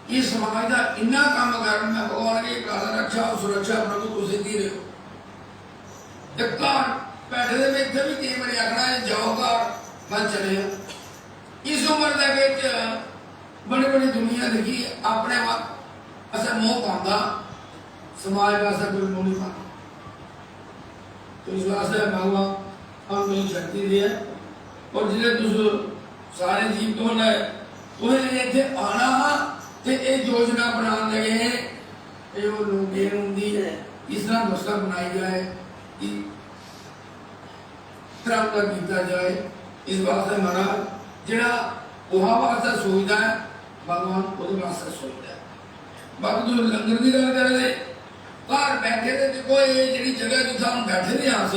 कि समाज का इन्ना काम कर मैं भगवान की रक्षा और सुरक्षा प्रभु को दी रहे हो। घर बैठे में इतने भी कई बार आखना है जाओ घर मैं चले इस उम्र के बड़ी बड़ी दुनिया देखी अपने असर मोह पाता समाज का असर कोई मोह नहीं पाता। तो इस वास्ते भगवान हमें शक्ति दी है और जिसे तुम सारे जीव तो है उन्हें इतने आना तो ये योजना बनाने लगे हैं ये वो लोग होंगी है इस तरह व्यवस्था बनाई जाए इस तरह का किया जाए। इस वास्ते महाराज जरा वहाँ वास्ते सोचता है भगवान वो वास्ते सोचता है। बाकी जो लंगर की गल कर रहे घर बैठे थे देखो ये जी जगह जिथे हम बैठे थे अस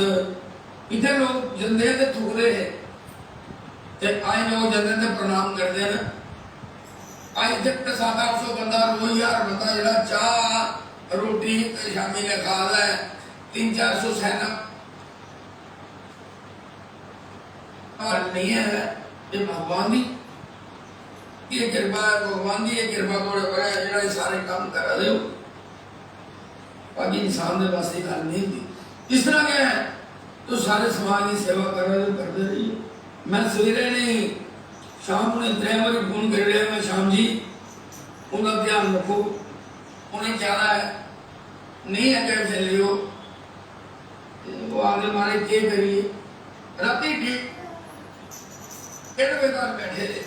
इतने लोग जंदे ते थुकते हैं आए लोग जंदे ते प्रणाम करते हैं। आज इतने 700-800 बंदा रोज 1000 बंदा जरा चाह रोटी शामी ने खा है 300-400 सैनक नहीं है ये भगवान की ये कृपा है भगवान की ये कृपा को सारे काम कर रहे हो बाकी इंसान के वास्ते गल नहीं होती। इस तरह क्या है तो सारे समाज की सेवा कर रहे करते रहिए। मैं सवेरे नहीं शाम ने 3 बार फोन कर लिया मैं शाम जी उनका ध्यान रखो उन्हें जाना है नहीं अगर चलियो वो आगे मारे के करिए राती ठीक 1:30 बजे तक बैठे थे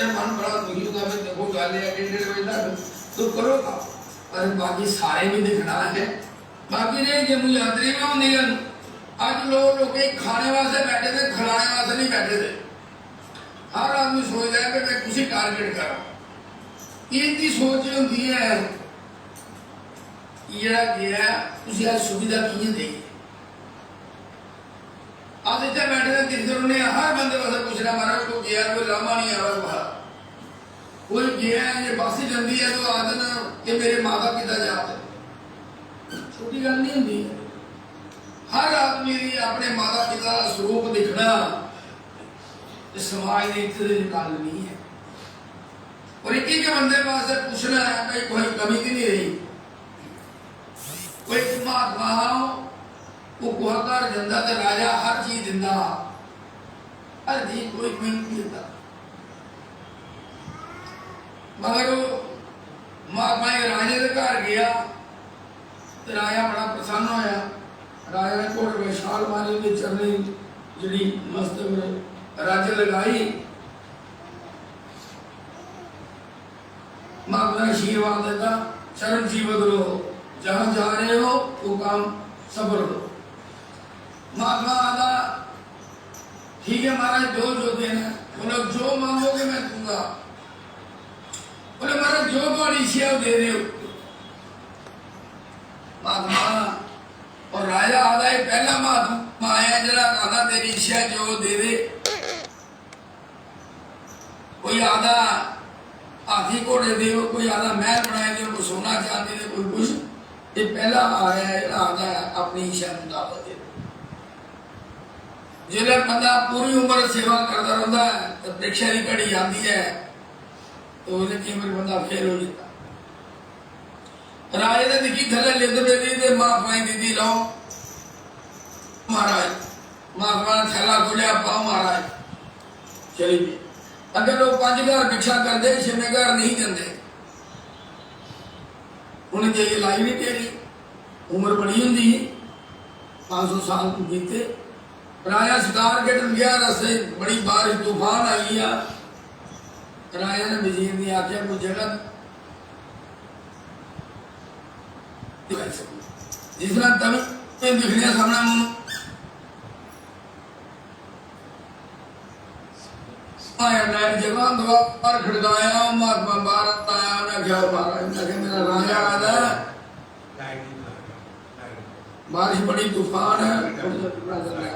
मन बड़ा दुखी होगा मैं देखो गल 1:30 बजे तक तो करो काम पर बाकी सारे भी दिखना है। बाकी ने जम्मू यात्री में होंगी अज लोग खाने वास्ते बैठे थे खिलाने वास्ते नहीं बैठे थे। हर आदमी सोचता है कि मैं कुछ टारगेट करा इनकी सोच होती है जरा गया उसे सुविधा किए देगी। आज इतने बैठे थे किसी ने हर बंदे वास्ते पूछना मारा को गया कोई लामा नहीं आ रहा कोई गया है ये बस ही जल्दी है तो आदन कि मेरे माता पिता जाते, छोटी गल नहीं होती। हर आदमी की अपने माता पिता का स्वरूप दिखना समाज ने इतने गल नहीं है। और एक एक बंदे वास्ते पूछना है भाई कोई कमी तो नहीं रही। कोई महात्मा वो गुहाकार जंदा ते राजा हर चीज दिंदा, हर चीज कोई नहीं देता, मगर महात्मा राजे के घर गया तो राजा बड़ा प्रसन्न होया। राजा ने घोड़े में छाल मारी, उनकी चरनी जी मस्त राजे लगाई, महात्मा ने आशीर्वाद देता चरण जी बदलो, जहां जा रहे हो वो काम सफल हो। महात्मा आदा ठीक है महाराज जो जो देना, बोले जो मांगोगे मैं दूंगा। बोले महाराज जो तुम्हारी इच्छा दे रहे हो। महात्मा और राजा आदा ही पहला महात्मा आया जरा आदा तेरी इच्छा जो दे दे। कोई आदा हाथी घोड़े दे, कोई आदा महल बनाए दे, कोई सोना चांदी दे, कोई कुछ। ये पहला आया है आदा अपनी इच्छा मुताबिक दे। जिले बंदा पूरी उम्र सेवा करता रहता है तो परीक्षा की घड़ी आती है तो कीमत बंदा फेल हो जाता। राजे ने देखी थले लिद दे महात्मा दीदी लो महाराज। महात्मा ने थैला खोलिया, पाओ महाराज चली गई। अगर लोग 5 घर भिक्षा करते 6 घर नहीं देते। उन्हें जे लाई नहीं तेरी उम्र बड़ी होंगी 500 साल बीते। राजा शिकार के गया, रस्ते बड़ी बारिश तूफान आई है। राजा ने वजीर ने आख्या कोई जगह जिसना तभी दिखने सामने जगह द्वार खड़काया, महात्मा बाहर आया, उन्हें क्या महाराज मेरा राजा आया, बारिश बड़ी तूफान है,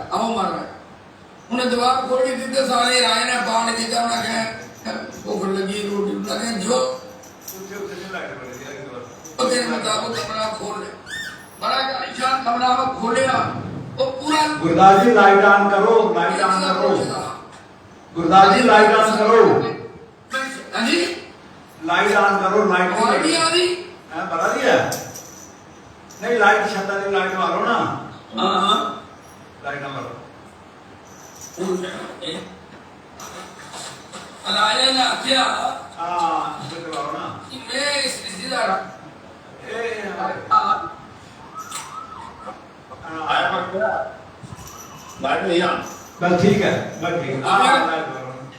आओ महाराज। उन्हें दबाव खोली दी तो सारे राय ने बाण किया, उन्हें क्या भूख लगी रोटी लगे जो तेरे मुताबिक कमरा खोल ले। बड़ा आलीशान कमरा वो खोलिया, वो पूरा गुरदास जी लाइट ऑन करो, लाइट ऑन करो, गुरदास जी लाइट ऑन करो। हाँ जी लाइट ऑन करो, लाइट ऑलरेडी आ रही है बता दिया नहीं। लाइट छता की लाइट मारो ना। हाँ लाइट मारो। राजा ने आख्या हाँ करवाओ ना। मैं इस रिश्तेदार आया मत लाइट नहीं आ बस ठीक है, बस ठीक है।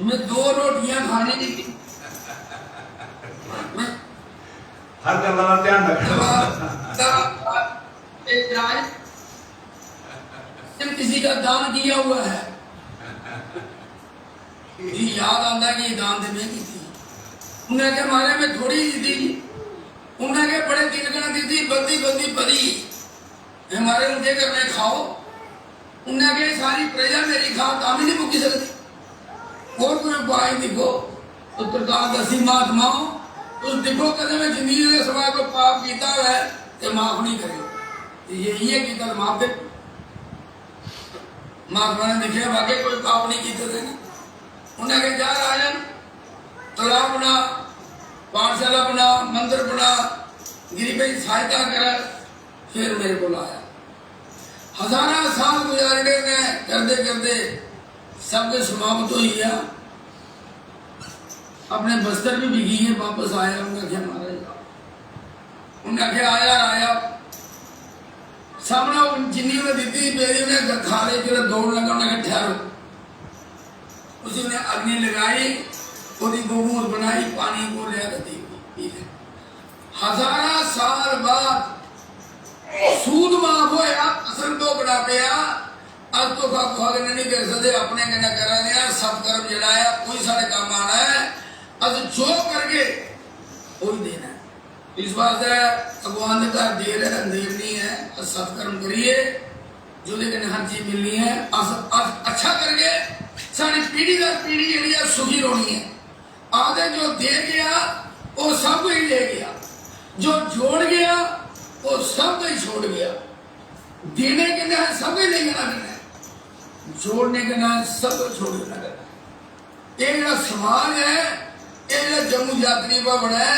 मैं 2 रोटियां खाने की हर गल का ध्यान रखना। एक राज किसी का दान किया हुआ है जी याद आता है कि दान देने की थी। उन्हें क्या मारे में थोड़ी दी, उन्हें क्या बड़े 3 गुना दी थी, बंदी बंदी परी हमारे उनके घर में खाओ। उन्हें क्या सारी प्रजा मेरी खाओ तो भी नहीं मुक्की सकती। और कोई उपाय दिखो तो प्रकार दसी महात्माओं उस दिखो कदम में जिंदगी के समय को पाप किया है तो माफ नहीं करे। ये किया माफ दे। महात्मा ने देखा वाकई कोई पाप नहीं किया देना। उन्हें कहा जा राजन तालाब बना, पाठशाला बना, मंदिर बना, गरीबों की सहायता कर। फिर मेरे को आया। हजारा साल गुजारने ने करते करते सबके समाप्त हो गया। अपने बस्तर भी बिकी है, वापस आया। उन्हें क्या महाराज, उन्हें क्या आया आया सामने जिन्नी उन्हें दी थी मेरी उन्हें खा रही जो दौड़ लगा। उन्हें ठहरो, उसी ने अग्नि लगाई, पूरी गोमूत बनाई, पानी को लिया पी ले। हजारा साल बाद सूद माफ होया, असल तो बड़ा पिया। अब तो खाग नहीं कर सकते, अपने कहना करा दिया। सब कर्म जड़ाया कोई सारे काम आना है। अब जो करके वही देना है। इस बात से भगवान का देर है, अंधेर नहीं है। सत्कर्म करिए जो लेकिन हर चीज मिलनी है। अच्छा करके सारी पीढ़ी दर पीढ़ी जी सुखी रोनी है। आदे जो दे गया वो सब ही ले गया, जो जोड़ गया वो सब ही छोड़ गया। देने के लिए सब ही लेना करना है, जोड़ने के लिए सब छोड़ देना करना है। ये जो समाज है, ये जो जम्मू यात्री भवन है,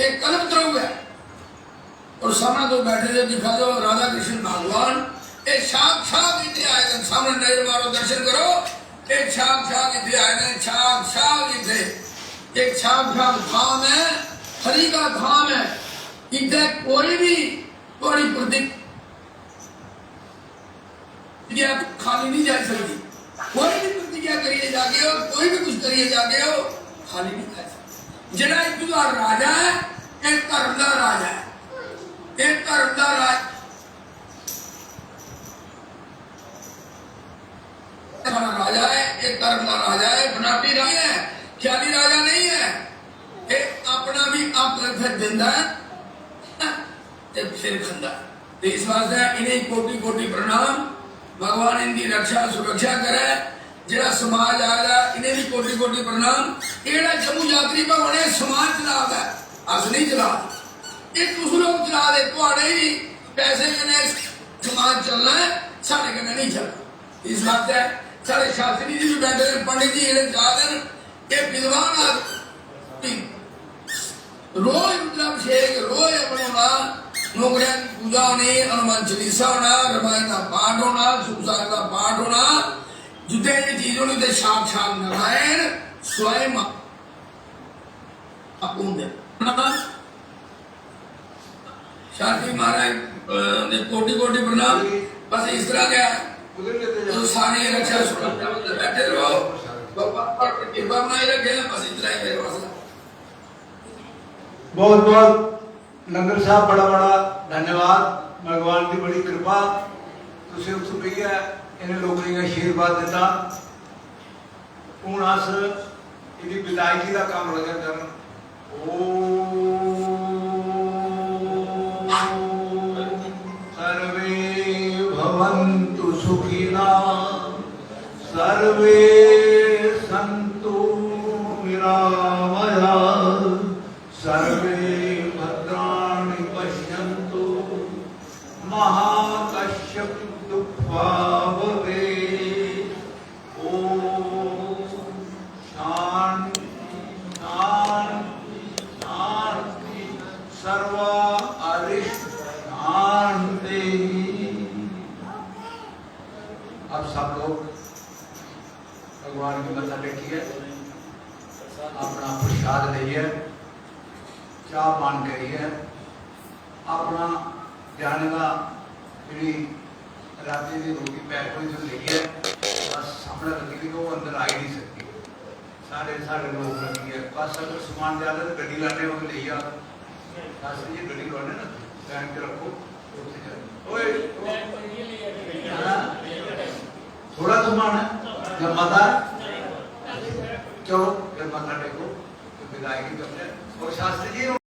एक कल्पद्रुम है। और सामने तो बैठे थे, दिखा दो राधा कृष्ण भगवान, एक साक्षात इतने आए थे। सामने नजर मारो, दर्शन करो, एक साक्षात इतने आए थे, साक्षात इतने एक साक्षात धाम है, हरि का धाम है। इधर कोई भी बड़ी प्रतीक खाली नहीं जा सकती, कोई भी प्रतिज्ञा करिए जाके हो, कोई भी कुछ करिए जाके हो, खाली नहीं जा सकती। जरा एक राजा है, एक धर्मदार राजा है, एक धर्मदार राजा राजा है, एक धर्मदार राजा है, बनावटी राजा है, ख्याली राजा नहीं है। एक अपना भी आप फिर देता है, फिर खंदा। तो इस वास्ते इन्हें कोटि कोटि प्रणाम, भगवान इनकी रक्षा सुरक्षा करे। जरा समाज आया इन्हें भी कोटि कोटि प्रणाम। एड़ा जम्मू यात्री भवन है, समाज चला है, अस नहीं चला, ये कुछ लोग चला दे, थोड़े ही पैसे कने समाज चलना है, साढ़े कने नहीं चलना। इस बात है साढ़े शास्त्री जी भी बैठे, पंडित जी ये जा देन, ये विद्वान आदमी रोज रुद्राभिषेक, रोज अपना नौकरियां की पूजा होनी, हनुमान चालीसा होना, रामायण का पाठ होना, सुखसागर का पाठ होना, जितने ये चीज होनी थे साक्षात नारायण स्वयं शास्त्री महाराज ने कोटि कोटि प्रणाम। बस इस तरह का तो सारी रक्षा सुरक्षा बैठे रहो, कृपा बनाए रखे। बस इतना ही मेरे पास। बहुत बहुत लंगर साहब बड़ा बड़ा धन्यवाद। भगवान की बड़ी कृपा, तुझे उस भैया इन्हें लोगों ने आशीर्वाद दिता। हूँ अस इहदी विदायगी का काम लगे करन। सर्वे भवन्तु सुखिनः, सर्वे सन्तु निरामयाः, सर्वे भद्राणि पश्यन्तु मा कश्चित् दुःखभाग् भवेत्। ओम शांति शांति शांति, सर्व अरिष्ट शांति। अब सब लोग भगवान की मत्था टेकिए, अपना प्रसाद लीजिए, चाह मान करिए, अपना ध्यान का जी रात की रोटी पैक हुई जो लगी है, बस सामने लगी थी, वो अंदर आ ही नहीं सकती। सारे सारे लोग लगी है, बस अगर सामान ज्यादा तो गड्डी लाने वो ले आ, बस ये गड्डी लाने ना बैंक के रखो। ओए थोड़ा सामान है, जब मता चलो जब मथा टेको तो विदायगी करते हैं। और शास्त्री जी